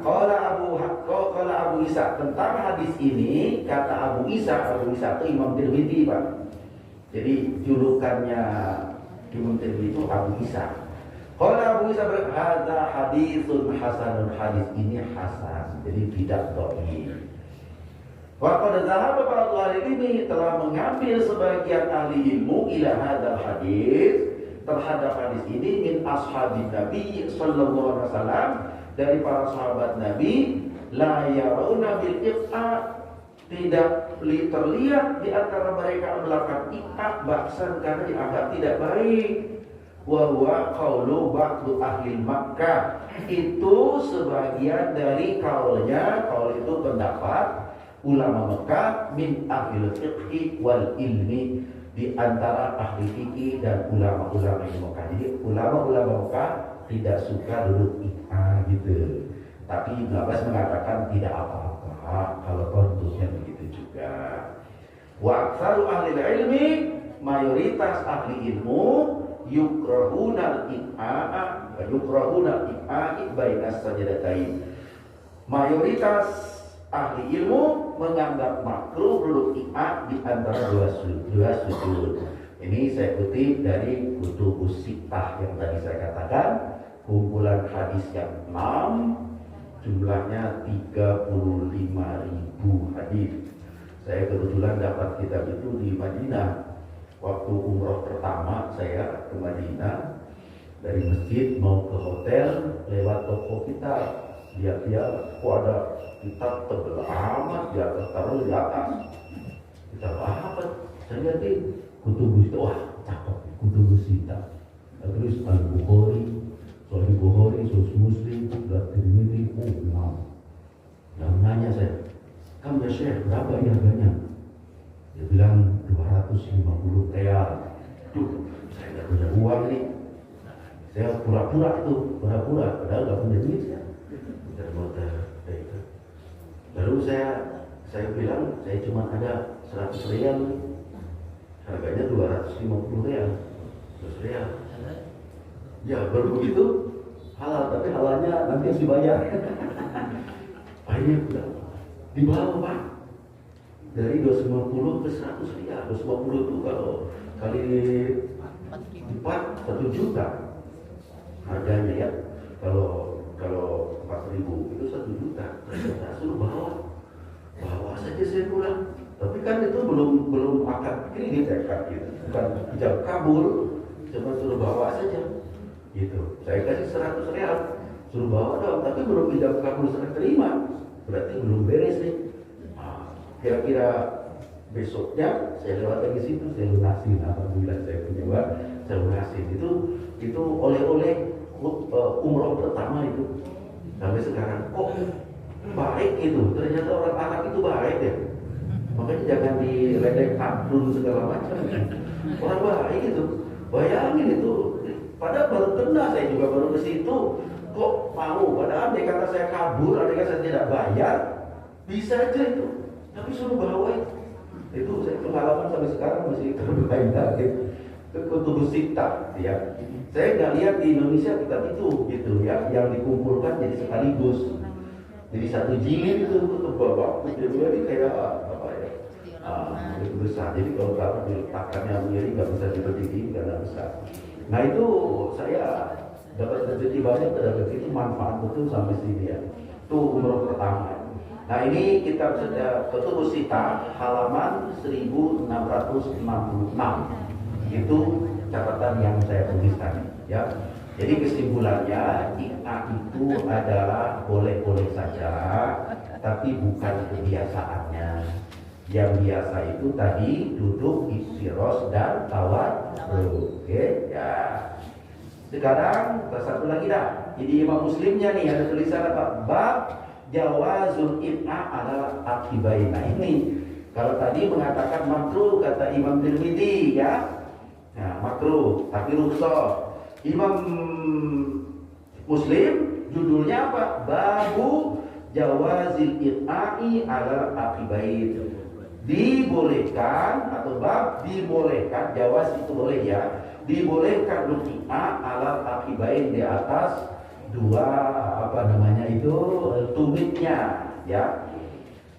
Kalau Abu Isa tentang hadis ini, kata Abu Isa itu Imam Tirmidzi, Pak. Jadi julukannya Imam Tirmidzi itu Abu Isa. Kalau Abu Isa berkata hadisun hasanun, hadis ini hasan, jadi tidak dhaif. Waqad dhahaba ba'du ahli ilmi, telah mengambil sebagian ahli ilmu ila hadzal hadis, terhadap hadis ini, min ashabin Nabi sallallahu alaihi wasallam, dari para sahabat Nabi, la yarawna bil iq'a, tidak terlihat di antara mereka melakukan iq'a baksan karena dianggap tidak baik. Wa huwa qaulu ba'du ahli Makkah, itu sebagian dari kaulnya, kaul itu pendapat ulama Mekah, min ahli fiqhi wal ilmi, di antara ahli fikih dan ulama-ulama di Mekah. Jadi ulama-ulama Mekah tidak suka duduk iq'a gitu. Tapi Ibnu Abbas mengatakan tidak apa-apa kalau contohnya begitu juga. Wa aktsaru ahli ilmi, mayoritas ahli ilmu, yukrahuna iq'a bainas sajdatain. Mayoritas ahli ilmu menganggap makruh duduk iq'a di antara dua sujud. Ini saya kutip dari Kutubus Sittah yang tadi saya katakan, kumpulan hadis yang 6, jumlahnya 35.000 hadis. Saya kebetulan dapat kitab itu di Madinah. Waktu umroh pertama saya ke Madinah, dari masjid mau ke hotel, lewat toko kitab, lihat-lihat kok ada kitab tebel amat di atas, taruh di atas. Kitab apa? Saya lihatin Kutubus itu, wah cakep, Kutubus Sittah. Terus Al-Bukhari, Sahih Bukhari, Sahih Muslim, Tirmidzi, nah. Yang nanya saya, kamu ya Syekh, berapa ya harganya? Dia bilang 250 real. Duh, saya nggak punya uang nih. Saya pura-pura, padahal nggak punya duit ya. Lalu saya bilang, saya cuma ada 100 real, harganya 250 real, 100 real. Ya baru begitu halal, tapi halalnya nanti harus dibayar. Akhirnya udah dibawa Pak, dari 250 ke 100 real. 250 itu kalau kali 4, 1 juta harganya ya. Kalau 4.000 itu 1 juta. Saya suruh bawa saja, saya pulang. Tapi kan itu belum akad kredit ya Kak, gitu. Bukan ijab kabul, cuma suruh bawa saja gitu. Saya kasih 100 real, suruh bawa dong, tapi belum ijab kabul serah terima, berarti belum beres nih. Nah, kira-kira besoknya saya lewat lagi situ, saya lunasin. Alhamdulillah saya punya uang, saya lunasin. Itu oleh-oleh umroh pertama itu. Sampai sekarang kok baik itu, ternyata orang Arab itu baik ya. Makanya jangan diledek taklun segala macam. Orang baik itu, bayangin itu Padahal baru kena, saya juga baru ke situ. Kok mau? Padahal andai kata saya kabur, andai kata saya tidak bayar, bisa aja itu. Tapi suruh bawa itu. Itu saya pengalaman sampai sekarang masih terbayang. Itu kutubus sittah, ya. Saya nggak lihat di Indonesia kitab itu, gitu ya, yang dikumpulkan jadi sekaligus. Jadi satu jilid itu untuk bapak, jadi kayak apa ya? Itu besar. Jadi kalau bapak diletakkannya sendiri nggak bisa diberdiri karena besar. Nah itu saya dapat rezeki banyak dari itu, manfaat betul sampai sini ya. Itu umroh pertama. Nah ini kitab Kutubus Sittah halaman 1666. Itu catatan yang saya tuliskan ya. Jadi kesimpulannya iqna itu adalah boleh-boleh saja, tapi bukan kebiasaannya. Yang biasa itu tadi duduk, iftiros dan tawadhu. Oke ya. Sekarang satu lagi dah. Jadi Imam Muslimnya nih ada tulisan apa? Bab jawazul iqna ala aqibain. Nah ini kalau tadi mengatakan makruh kata Imam Tirmidzi ya. Nah, makruh, tapi rukhsah. Imam Muslim judulnya apa? Babu jawazil iqna'i ala aqibain. Dibolehkan atau bab dibolehkan, jawaz itu boleh ya. Dibolehkan iqna' ala aqibain di atas dua tumitnya ya.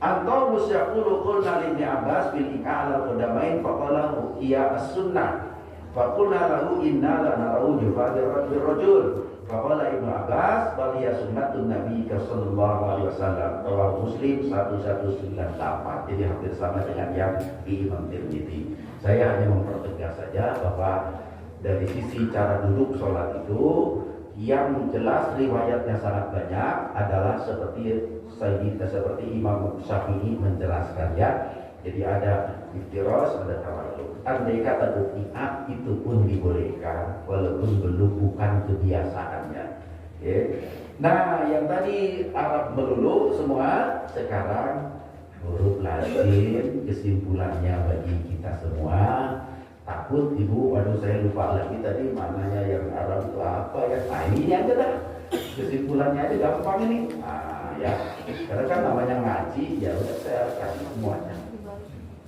Anto musyaqulu qulna li Abbas bil iqna' ala qadamain faqala iya as-sunnah. Faqulna lahu inna lanarahu jufadir rajul. Faqala Ibnu Abbas bal hiya sunnatun Nabi sallallahu alaihi wasallam. Rawahu Muslim 1198. Jadi hampir sama dengan yang di Imam Tirmidzi. Saya hanya mempertegas saja bahwa dari sisi cara duduk sholat itu yang jelas riwayatnya sangat banyak adalah seperti Imam Syafi'i menjelaskan ya. Jadi ada iftiros, ada tawadhu. Andai kata iqna' itu pun dibolehkan walaupun belum bukan kebiasaannya. Okay. Nah, yang tadi Arab melulu semua, sekarang huruf lazim. Kesimpulannya bagi kita semua, takut ibu, waduh saya lupa lagi tadi maknanya yang Arab itu apa ya. Nah ini aja dah, kesimpulannya aja gampang ini. Nah ya, karena kan namanya ngaji, ya udah saya kasih semuanya.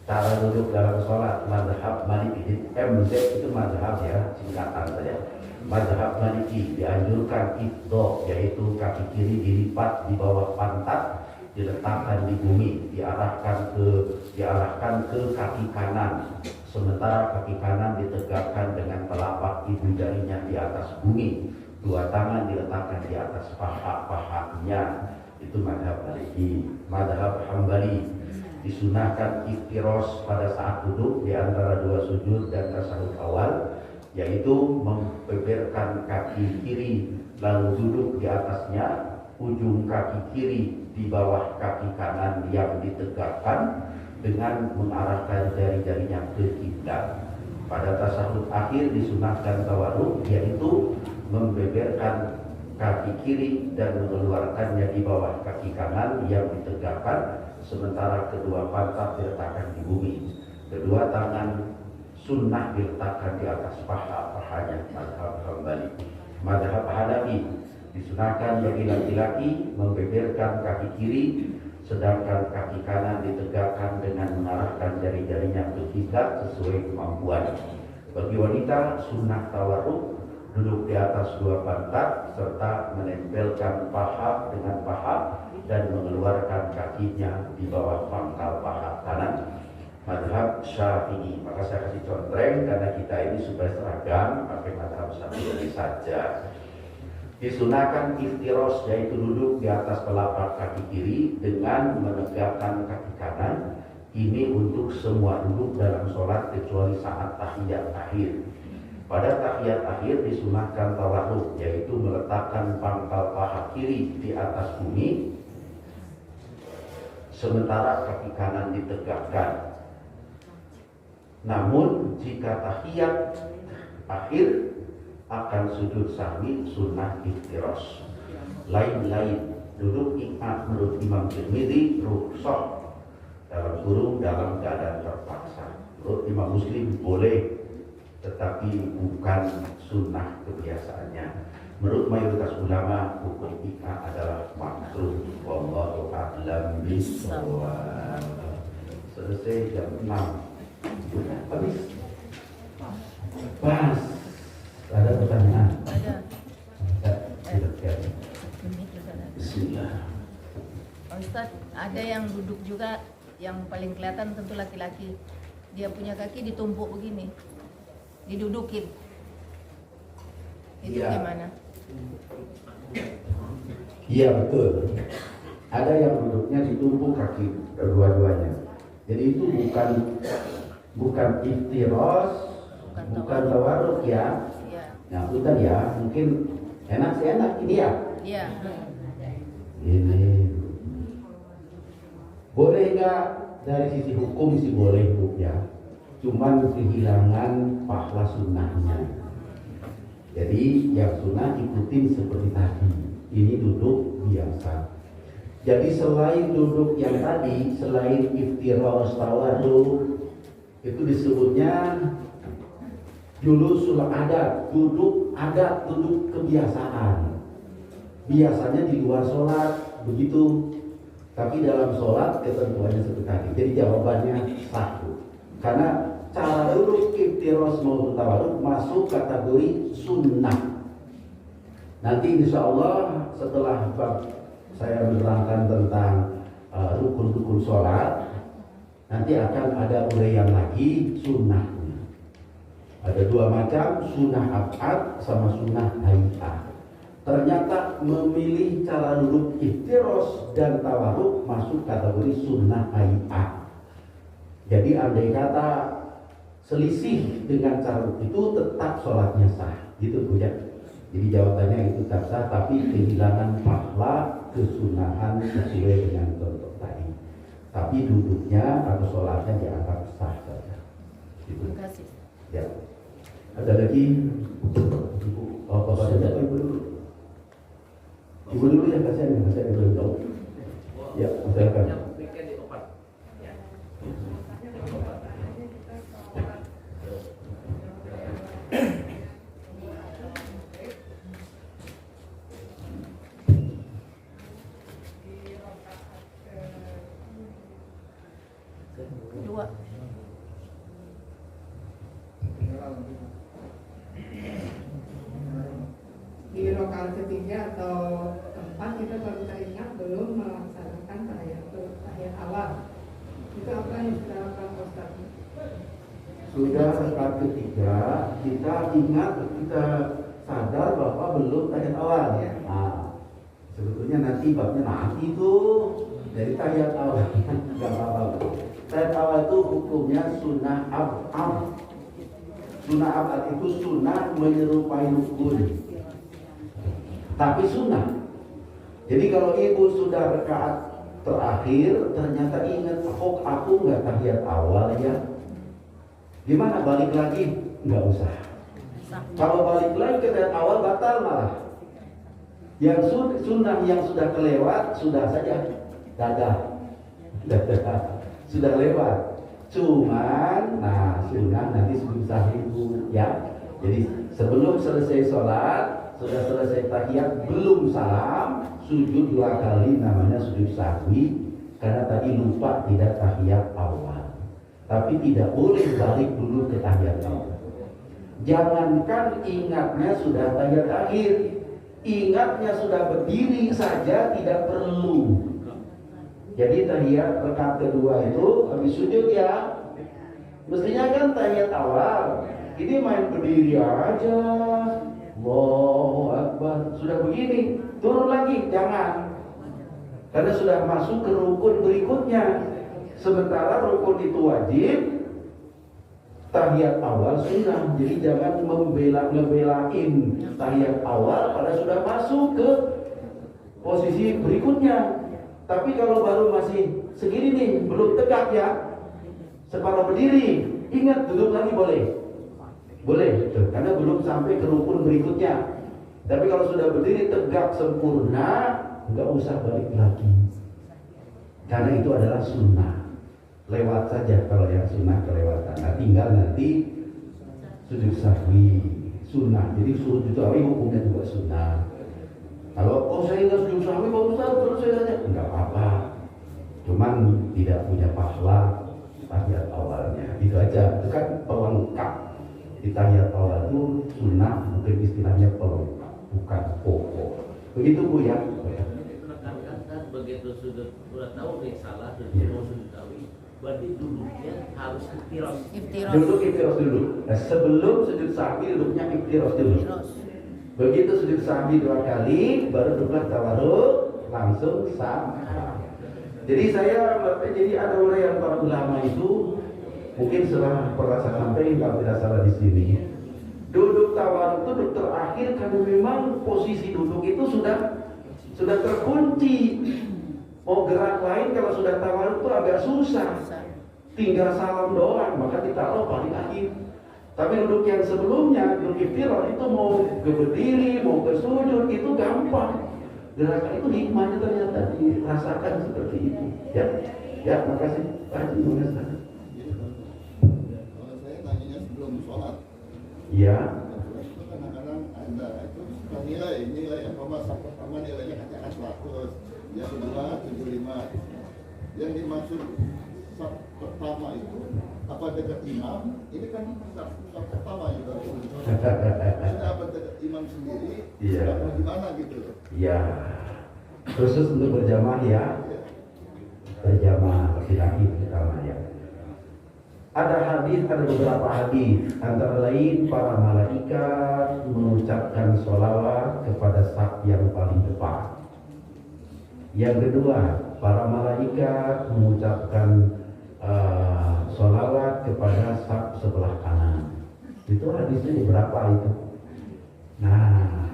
Cara duduk dalam sholat, mazhab Maliki, MZ itu mazhab ya, singkatan saja. Mazhab Maliki dianjurkan ifdho, yaitu kaki kiri dilipat di bawah pantat, diletakkan di bumi, diarahkan ke kaki kanan, sementara kaki kanan ditegakkan dengan telapak ibu jarinya di atas bumi, dua tangan diletakkan di atas paha-pahanya. Itu mazhab Maliki. Mazhab Hambali disunahkan iftiros pada saat duduk di antara dua sujud dan tasyahud awal, yaitu membeberkan kaki kiri lalu duduk di atasnya, ujung kaki kiri di bawah kaki kanan yang ditegakkan dengan mengarahkan jari-jarinya ke kiblat. Pada tasyahud akhir disunahkan tawadhu, yaitu membeberkan kaki kiri dan mengeluarkannya di bawah kaki kanan yang ditegakkan, sementara kedua pantat diletakkan di bumi. Kedua tangan sunnah diletakkan di atas paha-pahanya. Mazhab Hambali. Mazhab Hanafi disunahkan bagi laki-laki membeberkan kaki kiri, sedangkan kaki kanan ditegakkan dengan mengarahkan jari-jarinya ke kiblat sesuai kemampuan. Bagi wanita sunnah tawarruk, duduk di atas dua pantat serta menempelkan paha dengan paha dan mengeluarkan kakinya di bawah pangkal paha kanan. Mazhab Syafi'i. Maka saya kasih contreng karena kita ini supaya seragam, pakai mazhab Syafi'i saja. Disunahkan iftiros, yaitu duduk di atas telapak kaki kiri dengan menegakkan kaki kanan. Ini untuk semua duduk dalam sholat kecuali saat tahiyat akhir. Pada tahiyat akhir disunahkan tawadhu, yaitu meletakkan pangkal paha kiri di atas bumi, sementara kaki kanan ditegakkan. Namun jika tahiyat akhir akan sujud sahwi, sunnah iftiros. Lain-lain duduk iqna' menurut Imam Tirmidzi rukhsah, dalam kurung dalam keadaan terpaksa. Menurut Imam Muslim boleh tetapi bukan sunnah kebiasaannya. Menurut mayoritas ulama, hukum iqa adalah makruh. Wallahu a'lam bishawab. Selesai jam 6. Habis. Pas. Ada pertanyaan? Ada. Bismillah. Pak Ustaz, ada yang duduk juga, yang paling kelihatan tentu laki-laki. Dia punya kaki ditumpuk begini, didudukin. Itu Iya. gimana? Iya betul. Ada yang duduknya ditumpuk kaki dua-duanya. Jadi itu bukan iftiros, bukan tawarruk ya. Iya. Nah, bukan ya. Mungkin enak sih enak ini ya. Iya. Ini boleh nggak dari sisi hukum sih boleh Bu ya. Cuman kehilangan pahala sunnahnya. Jadi yang sunnah ikutin seperti tadi. Ini duduk biasa. Jadi selain duduk yang tadi, selain iftiros tawarruk, itu disebutnya julusul adat, duduk adat, duduk kebiasaan. Biasanya di luar sholat begitu, tapi dalam sholat ketentuannya seperti tadi. Jadi jawabannya satu, karena cara duduk iftiros maupun tawarruk masuk kategori sunnah. Nanti insya Allah setelah saya menerangkan tentang rukun-rukun sholat, nanti akan ada uraian lagi sunnahnya. Ada dua macam, sunnah ab'ad sama sunnah hay'ah. Ternyata memilih cara duduk iftiros dan tawarruk masuk kategori sunnah hay'ah. Jadi andai kata selisih dengan cara itu tetap sholatnya sah, gitu Bu ya. Jadi jawabannya itu tetap sah, tapi kehilangan pahala kesunahan sesuai dengan contoh tadi. Tapi duduknya atau sholatnya dianggap sah saja. Gitu. Terima kasih. Ya. Ada lagi? Oh, Bapak ada Ibu dulu. Ibu dulu ya, kasihan belum tahu. Ya, silakan. Dua. Di rakaat ketiga atau keempat kita baru teringat belum melaksanakan tahiyat awal. Itu apa yang kita lakukan Ustaz? Sudah rakaat ketiga, kita ingat, kita sadar bahwa belum tahiyat awal. Ya. Nah, sebetulnya nanti babnya nanti tuh dari tahiyat awal. Enggak apa-apa. Tahiyat awal itu hukumnya sunnah ab'ad. Sunnah ab'ad itu sunnah menyerupai rukun. Tapi sunnah. Jadi kalau ibu sudah rakaat terakhir ternyata ingat, aku nggak tahiyat awal ya, gimana balik lagi? Nggak usah. Kalau balik lagi ke tahiyat awal batal malah. Yang sunnah yang sudah kelewat sudah saja gagal. Sudah lewat. Cuman, nah sunnah nanti sebelum sahih ya. Jadi sebelum selesai sholat, sudah selesai tahiyat, belum salam, sujud 2 kali, namanya sujud sahwi, karena tadi lupa tidak tahiyat awal. Tapi tidak boleh balik dulu ke tahiyat awal. Jangankan ingatnya sudah tahiyat akhir, ingatnya sudah berdiri saja tidak perlu. Jadi tahiyat rakaat kedua itu habis sujud ya, mestinya kan tahiyat awal, ini main berdiri aja. Allahu Akbar, sudah begini, turun lagi, jangan. Karena sudah masuk ke rukun berikutnya. Sementara rukun itu wajib, tahiyat awal sunnah. Jadi jangan ngebelain tahiyat awal pada sudah masuk ke posisi berikutnya. Tapi kalau baru masih segini nih, belum tegak ya, separuh berdiri, ingat duduk lagi boleh. Boleh, karena belum sampai ke rukun berikutnya. Tapi kalau sudah berdiri tegak sempurna, nggak usah balik lagi. Karena itu adalah sunnah. Lewat saja kalau yang sunnah kelewatan. Nah, tinggal nanti sujud sahwi sunnah. Jadi sujud sahwi hukumnya juga sunnah. Kalau saya nggak sujud sahwi Pak Ustaz, terus saya tanya, nggak apa-apa. Cuman tidak punya pahala tahiyat awalnya. Itu aja. Itu kan pelengkap. Di tahiyat awal itu sunnah, mungkin istilahnya pelengkap, bukan pokok. Begitu Bu ya. Menekankan kan begitu sudah tahu nih salah dan mau sujud sahwi, berarti duduknya harus iftiros. Duduk iftiros dulu. Nah, sebelum sujud sahwi duduknya iftiros dulu. Begitu sujud sahwi 2 kali, baru duduk tawarruk, langsung sama. Jadi ada uraian para ulama itu mungkin pernah saya sampaikan kalau tidak salah di sini. Duduk tawarruk itu duduk terakhir karena memang posisi duduk itu sudah terkunci. Mau gerak lain kalau sudah tawarruk itu agak susah. Tinggal salam doang, maka ditaruh paling akhir. Tapi duduk yang sebelumnya, duduk iftiroh itu mau ke berdiri, mau ke sujud itu gampang. Gerakan itu hikmahnya ternyata dirasakan seperti itu. Ya, makasih Pak Haji. Kalau saya nanya sebelum sholat, Ya. itu kadang-kadang ada itu nilai pertama nilainya katakan 100, yang kedua 75. Yang dimaksud saf pertama itu apa dekat imam? Ini kan saf pertama juga. Maksudnya apa dekat imam sendiri? Iya. Apa gimana gitu? Ya, khusus untuk berjamaah ya, berjamaah laki-laki terutama ya. Ada beberapa hadis, antara lain para malaikat mengucapkan sholawat kepada saf yang paling depan. Yang kedua, para malaikat mengucapkan sholawat kepada saf sebelah kanan. Itu hadisnya berapa itu? Nah,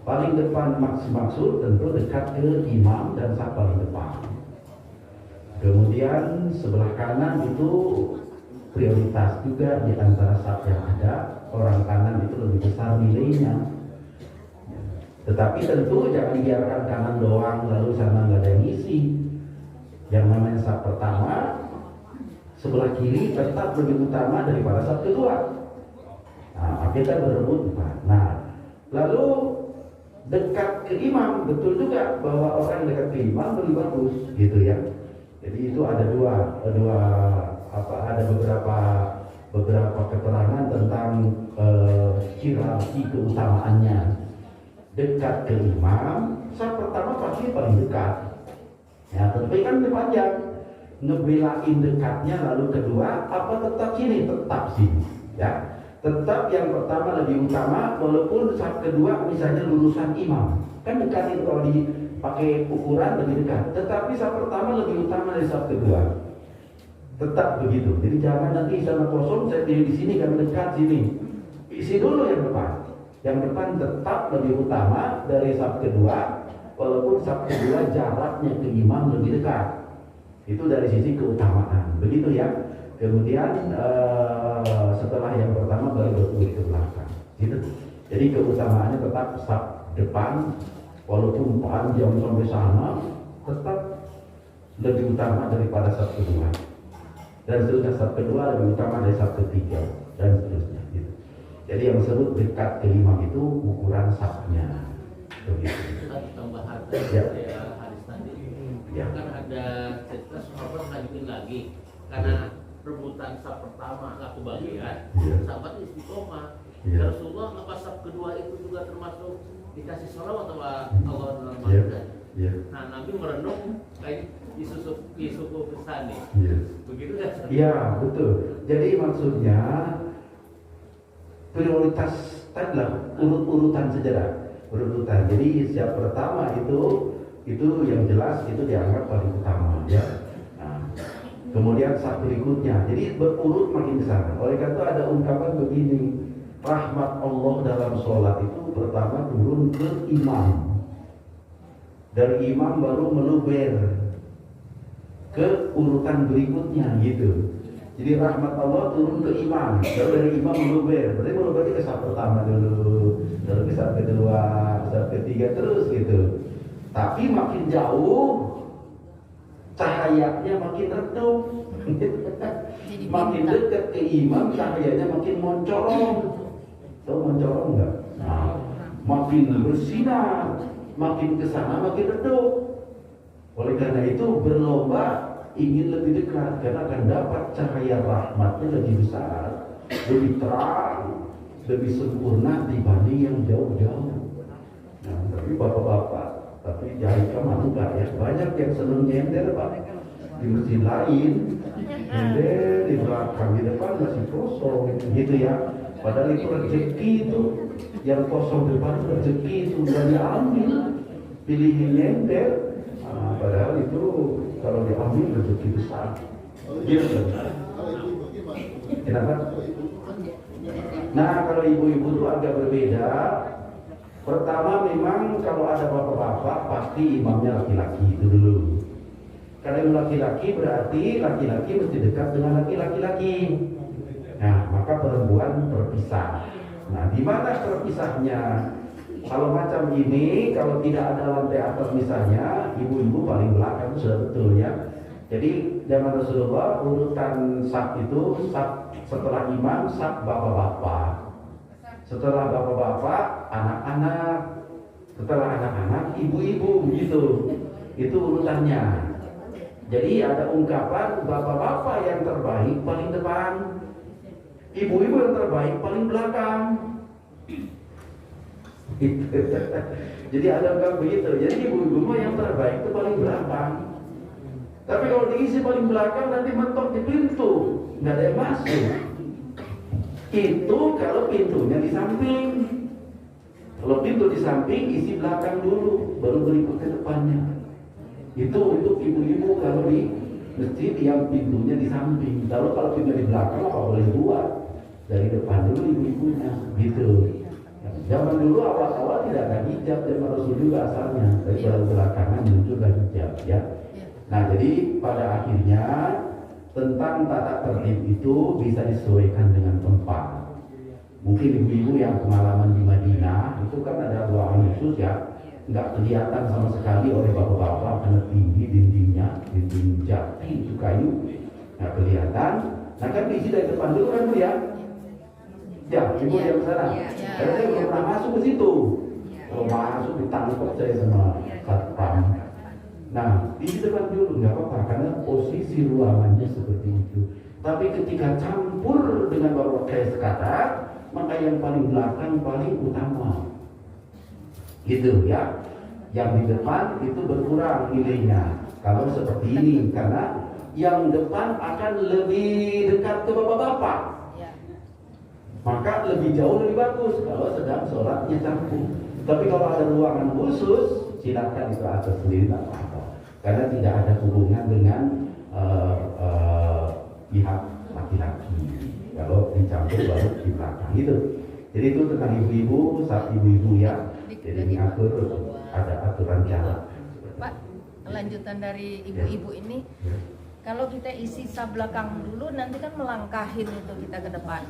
paling depan maksud tentu dekat ke imam dan saf paling depan. Kemudian sebelah kanan itu prioritas juga di antara saf yang ada. Orang kanan itu lebih besar nilainya. Tetapi tentu jangan dibiarkan kanan doang lalu sana nggak ada yang isi. Yang namanya saf pertama sebelah kiri tetap lebih utama daripada saf kedua. Nah, kita berebut. Nah, lalu dekat ke imam, betul juga bahwa orang dekat ke imam lebih bagus, gitu ya. Jadi itu ada ada beberapa keterangan tentang hierarki keutamaannya. Dekat ke imam, saf pertama pasti paling dekat. Ya, tapi kan panjang. Ngebelain dekatnya lalu kedua, apa tetap sini? Tetap sini, ya. Tetap yang pertama lebih utama, walaupun saf kedua misalnya lulusan imam, kan dekat itu kalau dipakai ukuran lebih dekat. Tetapi saf pertama lebih utama dari saf kedua, tetap begitu. Jadi jangan nanti sana kosong, saya pilih di sini karena dekat sini. Isi dulu yang depan. Yang depan tetap lebih utama dari saf kedua, walaupun saf kedua jaraknya ke imam lebih dekat. Itu dari sisi keutamaan, begitu ya. Kemudian setelah yang pertama baru berturut ke belakang, gitu. Jadi keutamaannya tetap saf depan, walaupun panjang sampai sana, tetap lebih utama daripada saf kedua. Dan seterusnya saf kedua lebih utama dari saf ketiga dan seterusnya. Gitu. Jadi yang disebut dekat ke imam itu ukuran safnya, begitu. Tambahan Ya. hadis tadi, Ya. kan ada cerita sahabat ngajuin lagi karena rebutan saf pertama nggak kebagian, Ya. sahabat istiqomah. Ya. Rasulullah apa saf kedua itu juga termasuk dikasih sholawat sama Allah dan Ya. malaikat. Ya. Nah, Nabi merenung kayak isuku kesani. Ya. Begitu kan? Iya, betul. Jadi maksudnya prioritas tadilah urutan sejarah, urutan. Jadi siap pertama itu yang jelas itu dianggap paling utama, ya. Nah, kemudian saf berikutnya. Jadi berurut makin besar. Oleh karena itu ada ungkapan begini, rahmat Allah dalam sholat itu pertama turun ke imam. Dari imam baru meluber ke urutan berikutnya, gitu. Jadi rahmat Allah turun ke imam, lalu dari imam meluber. Berarti meluber ke saf pertama dulu, lalu ke saf kedua, saf ketiga terus gitu. Tapi makin jauh cahayanya makin redup. Jadi Makin bintang. dekat ke imam cahayanya makin moncorong. Tahu moncorong enggak? Nah, makin bersinar, makin ke sana makin redup. Oleh karena itu berlomba ingin lebih dekat karena akan dapat cahaya rahmatnya lebih besar, lebih terang, lebih sempurna dibanding yang jauh-jauh. Nah, tapi bapak-bapak, tapi jahit kamu enggak ya? Banyak yang senang nyender pak di masjid lain, nyender di belakang, di depan masih kosong gitu ya. Padahal itu rezeki itu, yang kosong depan rezeki itu udah diambil, pilih nyender. Nah, padahal itu kalau diambil rezeki besar. Gitu. Kalau ibu gimana? Kenapa? Kalau ibu kan Nah, kalau ibu-ibu itu agak berbeda. Pertama memang kalau ada bapak-bapak pasti imamnya laki-laki itu dulu. Kalau yang laki-laki berarti laki-laki mesti dekat dengan laki-laki. Nah, maka perempuan terpisah. Nah, di mana terpisahnya? Kalau macam ini, kalau tidak ada lantai atas misalnya, ibu-ibu paling belakang sudah betul ya. Jadi zaman Rasulullah urutan saf itu saf setelah imam, saf bapak-bapak. Setelah bapak-bapak, anak-anak. Setelah anak-anak, ibu-ibu gitu. Itu urutannya. Jadi ada ungkapan bapak-bapak yang terbaik paling depan, ibu-ibu yang terbaik paling belakang. Jadi ada ungkapan begitu. Jadi ibu-ibu yang terbaik itu paling belakang. Tapi kalau diisi paling belakang nanti mentok di pintu, nggak ada yang masuk. Itu kalau pintunya di samping. Kalau pintu di samping, isi belakang dulu, baru berikut ke depannya. Itu untuk ibu-ibu kalau di masjid yang pintunya di samping. Kalau pintunya di belakang apa boleh buat? Dari depan dulu ibu-ibunya, gitu. Zaman dulu awal-awal tidak ada hijab, zaman Rasul juga asalnya. Dari belakangan muncullah hijab, ya. Nah, jadi pada akhirnya tentang tata tertib itu bisa disesuaikan dengan tempat. Mungkin ibu-ibu yang pengalaman di Madinah itu kan ada ruangan khusus ya, nggak kelihatan sama sekali oleh bapak-bapak karena tinggi dindingnya, dinding jati itu kayu, nggak kelihatan. Nah kan diisi dari depan dulu kan Bu ya? Ya, ibu yang sana. Karena saya belum pernah masuk ke situ. Kalau masuk ditangkap saya sama satpam. Nah, di depan dulu nggak apa-apa karena posisi ruangannya seperti itu. Tapi ketika campur dengan bapak kayak sekarang, maka yang paling belakang paling utama. Gitu ya. Yang di depan itu berkurang nilainya. Kalau seperti ini karena yang depan akan lebih dekat ke bapak-bapak. Maka lebih jauh lebih bagus kalau sedang sholatnya campur. Tapi kalau ada ruangan khusus, silakan itu atas sendiri tak apa-apa. Karena tidak ada hubungan dengan pihak laki-laki. Kalau dicampur baru di belakang itu. Jadi itu tentang ibu-ibu, saat ibu-ibu ya. Jadi mengatur ada aturan jalan. Pak, lanjutan dari ibu-ibu ini, kalau kita isi saf belakang dulu, nanti kan melangkahin itu kita ke depan.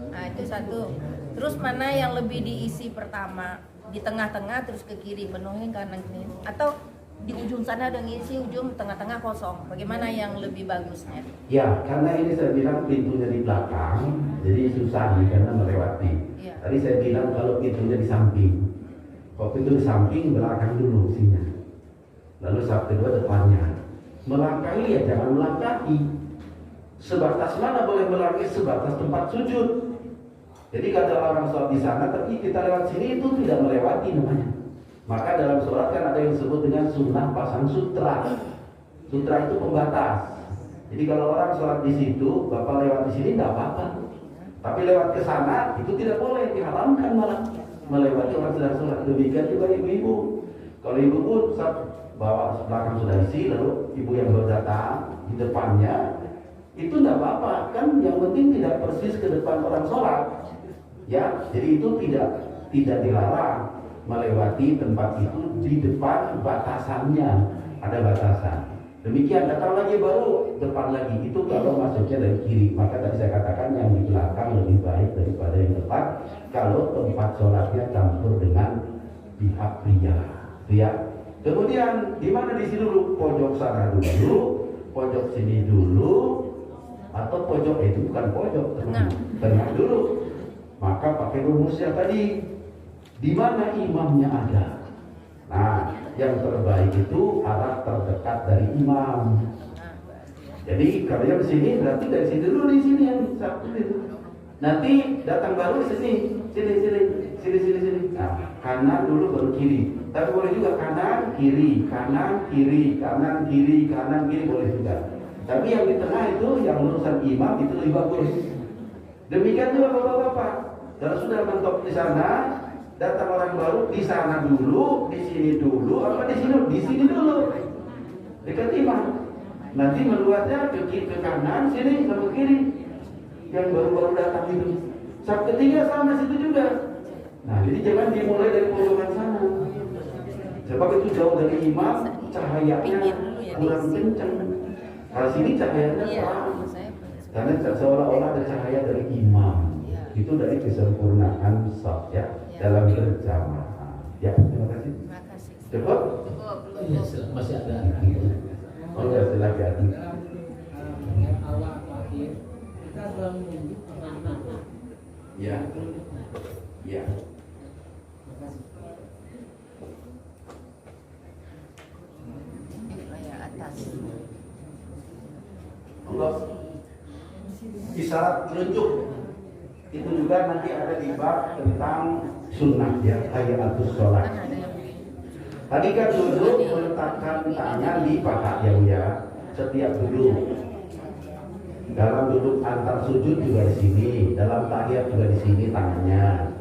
Nah itu satu. Terus mana yang lebih diisi pertama? Di tengah-tengah terus ke kiri, penuhin kanan kiri. Atau di ujung sana ada ngisi, ujung tengah-tengah kosong. Bagaimana yang lebih bagusnya? Ya, karena ini saya bilang pintunya di belakang, jadi susah nih karena melewati. Ya. Tadi saya bilang kalau pintunya di samping. Kalau pintu di samping, belakang dulu isinya. Lalu saf kedua depannya. Melangkahi ya jangan melangkahi. Sebatas mana boleh melangkahi? Sebatas tempat sujud. Jadi kalau orang sholat di sana, tapi kita lewat sini itu tidak melewati namanya. Maka dalam sholat kan ada yang disebut dengan sunnah pasang sutra. Sutra itu pembatas. Jadi kalau orang sholat di situ, bapak lewat di sini tidak apa-apa. Tapi lewat ke sana itu tidak boleh, diharamkan malah melewati orang sedang sholat. Demikian juga ibu-ibu. Kalau ibu saat bawa belakang sudah isi, lalu ibu yang baru datang di depannya itu tidak apa-apa. Kan yang penting tidak persis ke depan orang sholat. Ya, jadi itu tidak dilarang melewati tempat itu di depan batasannya, ada batasan. Demikian datang lagi baru depan lagi itu kalau masuknya dari kiri. Maka tadi saya katakan yang di belakang lebih baik daripada yang depan kalau tempat sholatnya campur dengan pihak pria. Ya. Kemudian di mana di sini dulu pojok sana dulu, pojok sini dulu atau pojok itu bukan pojok, tengah dulu. Maka pakai rumus yang tadi, di mana imamnya ada. Nah, yang terbaik itu arah terdekat dari imam. Jadi kalau yang sini berarti dari sini dulu, di sini yang satu itu. Nanti datang baru sini. Nah, kanan dulu baru kiri. Tapi boleh juga kanan kiri boleh juga. Tapi yang di tengah itu yang urusan imam itu lebih bagus. Demikian juga bapak-bapak. Kalau sudah mentok di sana, datang orang baru di sana dulu, di sini dulu, apa di sini dulu. Dekat imam. Nanti meluatnya ke kanan, sini sama kiri. Yang baru-baru datang itu. Saat ketiga sama situ juga. Nah, jadi jangan dimulai dari pojokan sana. Sebab itu jauh dari imam, cahayanya kurang kencang. Kalau sini cahayanya terang. Karena seolah-olah ada cahaya dari imam. Itu dari kesempurnaan saf ya dalam berjamaah. Ya, terima kasih. Cukup? Iya, masih ada. Oh ya, silakan. Awal akhir kita selalu menunjuk makna. Ya. Ya. Allah. Isyarat telunjuk itu juga nanti ada di bab tentang sunnah ya, hayatus sholat. Tadi kan duduk meletakkan tangan di paha ya, setiap duduk. Dalam duduk antar sujud juga di sini, dalam tahiyat juga di sini tangannya.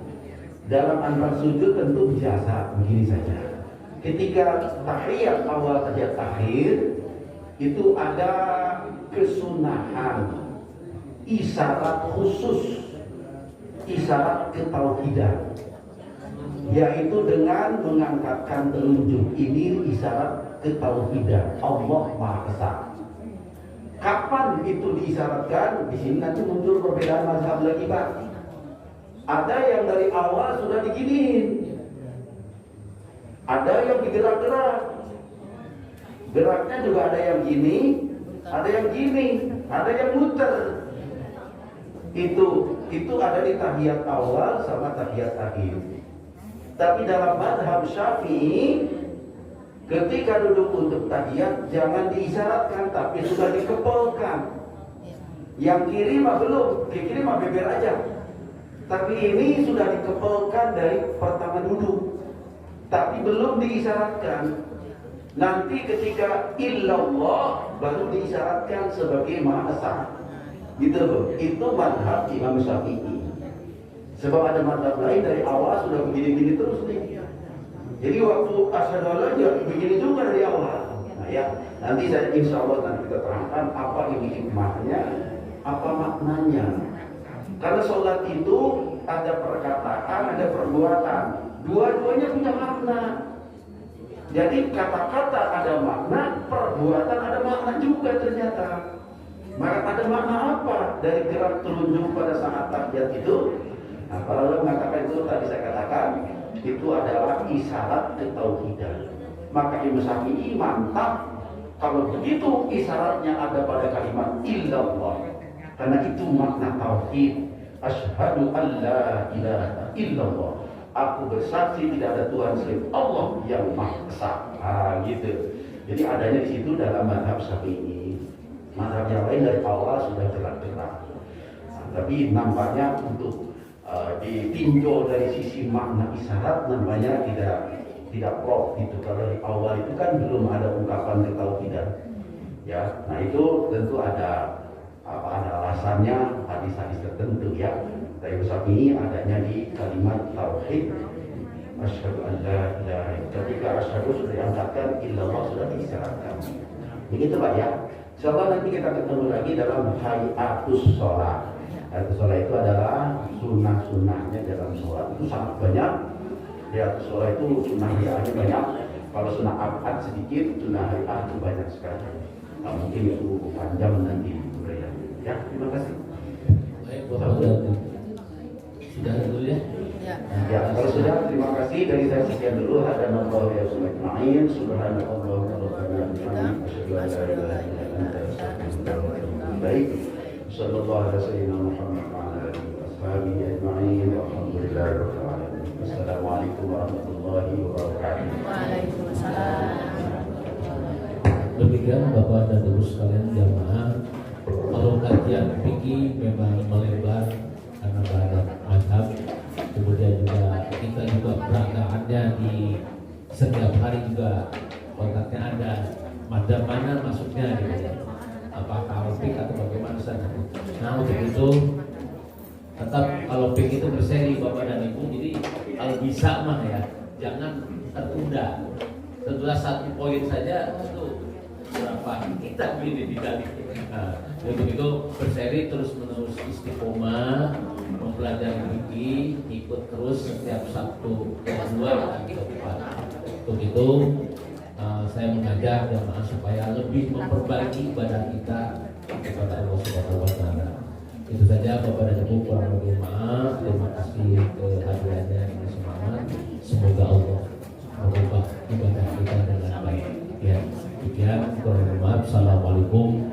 Dalam antar sujud tentu biasa begini saja. Ketika tahiyat awal tahiyat akhir itu ada kesunahan, isyarat khusus, isyarat ketauhidan, yaitu dengan mengangkatkan telunjuk. Ini isyarat ketauhidan Allah Maha Esa. Kapan itu diisyaratkan? Di sini nanti muncul perbedaan mazhab lagi Pak. Ada yang dari awal sudah diginiin, ada yang digerak-gerak. Geraknya juga ada yang gini, ada yang gini, ada yang muter. Itu ada di tahiyat awal sama tahiyat akhir. Tapi dalam mazhab Syafi'i, ketika duduk untuk tahiyat jangan diisyaratkan, tapi sudah dikepalkan. Yang kiri mah belum, ke kiri mah beber aja. Tapi ini sudah dikepalkan dari pertama duduk, tapi belum diisyaratkan. Nanti ketika illallah baru diisyaratkan sebagai Maha Esa. Gitu loh. Itu mazhab Imam Syafi'i. Sebab ada mazhab lain dari awal sudah begini-begini terus nih. Jadi waktu asyhadu an la ilaha begini juga dari awal. Nah ya, nanti saya insya Allah nanti kita terangkan apa ini hikmahnya, apa maknanya. Karena sholat itu ada perkataan, ada perbuatan. Dua-duanya punya makna. Jadi kata-kata ada makna, perbuatan ada makna juga ternyata. Maka ada makna apa dari gerak telunjuk pada saat tahiyat itu? Nah, para ulama mengatakan itu tadi saya katakan itu adalah isyarat ketauhidan. Maka Imam Syafi'i mantap kalau begitu isyaratnya ada pada kalimat illallah. Karena itu makna tauhid. Asyhadu an la ilaha illallah. Aku bersaksi tidak ada Tuhan selain Allah yang Maha Esa. Gitu. Jadi adanya di situ dalam mazhab Syafi'i. Mazhab yang lain dari awal sudah gerak-gerak. Tapi nampaknya untuk ditinjau dari sisi makna isyarat namanya tidak prop gitu. Kalau di awal itu kan belum ada ungkapan ketauhidan. Ya, nah itu tentu ada alasannya, hadis-hadis tertentu ya. Dari Syafi'i adanya di kalimat tauhid. Asyhadu an la ilaha illallah. Ketika asyhadu sudah diangkatkan, illallah sudah diisyaratkan. Begitu Pak ya. Insyaallah nanti kita ketemu lagi dalam hayatus sholat. Hayatus sholat itu adalah sunnah-sunnahnya dalam sholat. Itu sangat banyak. Hayatus sholat itu sunnah hayatnya banyak. Kalau sunnah abad sedikit, sunnah hayat itu banyak sekali. Nah, mungkin itu panjang nanti. Ya, terima kasih. Baik, Bapak sudah dulu ya. Ya, kalau sudah terima kasih dari saya sekian dulu. Hadanallahu ya subhanahu wa ta'ala. Subhanallah wa bihamdihi. Asyhadu an la ilaha illa anta Baik. Sallallahu alaihi wasallam Muhammad wa ala alihi wa ashabihi ajma'in. Walhamdulillahirabbil alamin. Assalamualaikum warahmatullahi wabarakatuh. Waalaikumsalam. Demikian Bapak dan Ibu sekalian jamaah, kalau kajian fikih memang melebar karena banyak mazhab, kemudian juga kita juga peragaannya di setiap hari juga kontaknya ada mazhab mana masuknya gitu, apakah fikih atau bagaimana saja. Nah untuk itu tetap kalau fikih itu berseri Bapak dan Ibu, jadi kalau bisa mah ya jangan tertunda. Tentulah satu poin saja itu berapa kita ini dikali. Nah, untuk itu berseri terus menerus istiqomah mempelajari fikih, ikut terus setiap Sabtu kedua dan keempat. Untuk itu saya mengajak jamaah supaya lebih memperbaiki ibadah kita kepada Allah Subhanahu wa taala. Itu saja Bapak dan Ibu, kurang lebih maaf. Terima kasih kehadirannya ini semangat. Semoga Allah mengubah ibadah kita dengan baik. Ya, sekian kurang lebih maaf. Assalamualaikum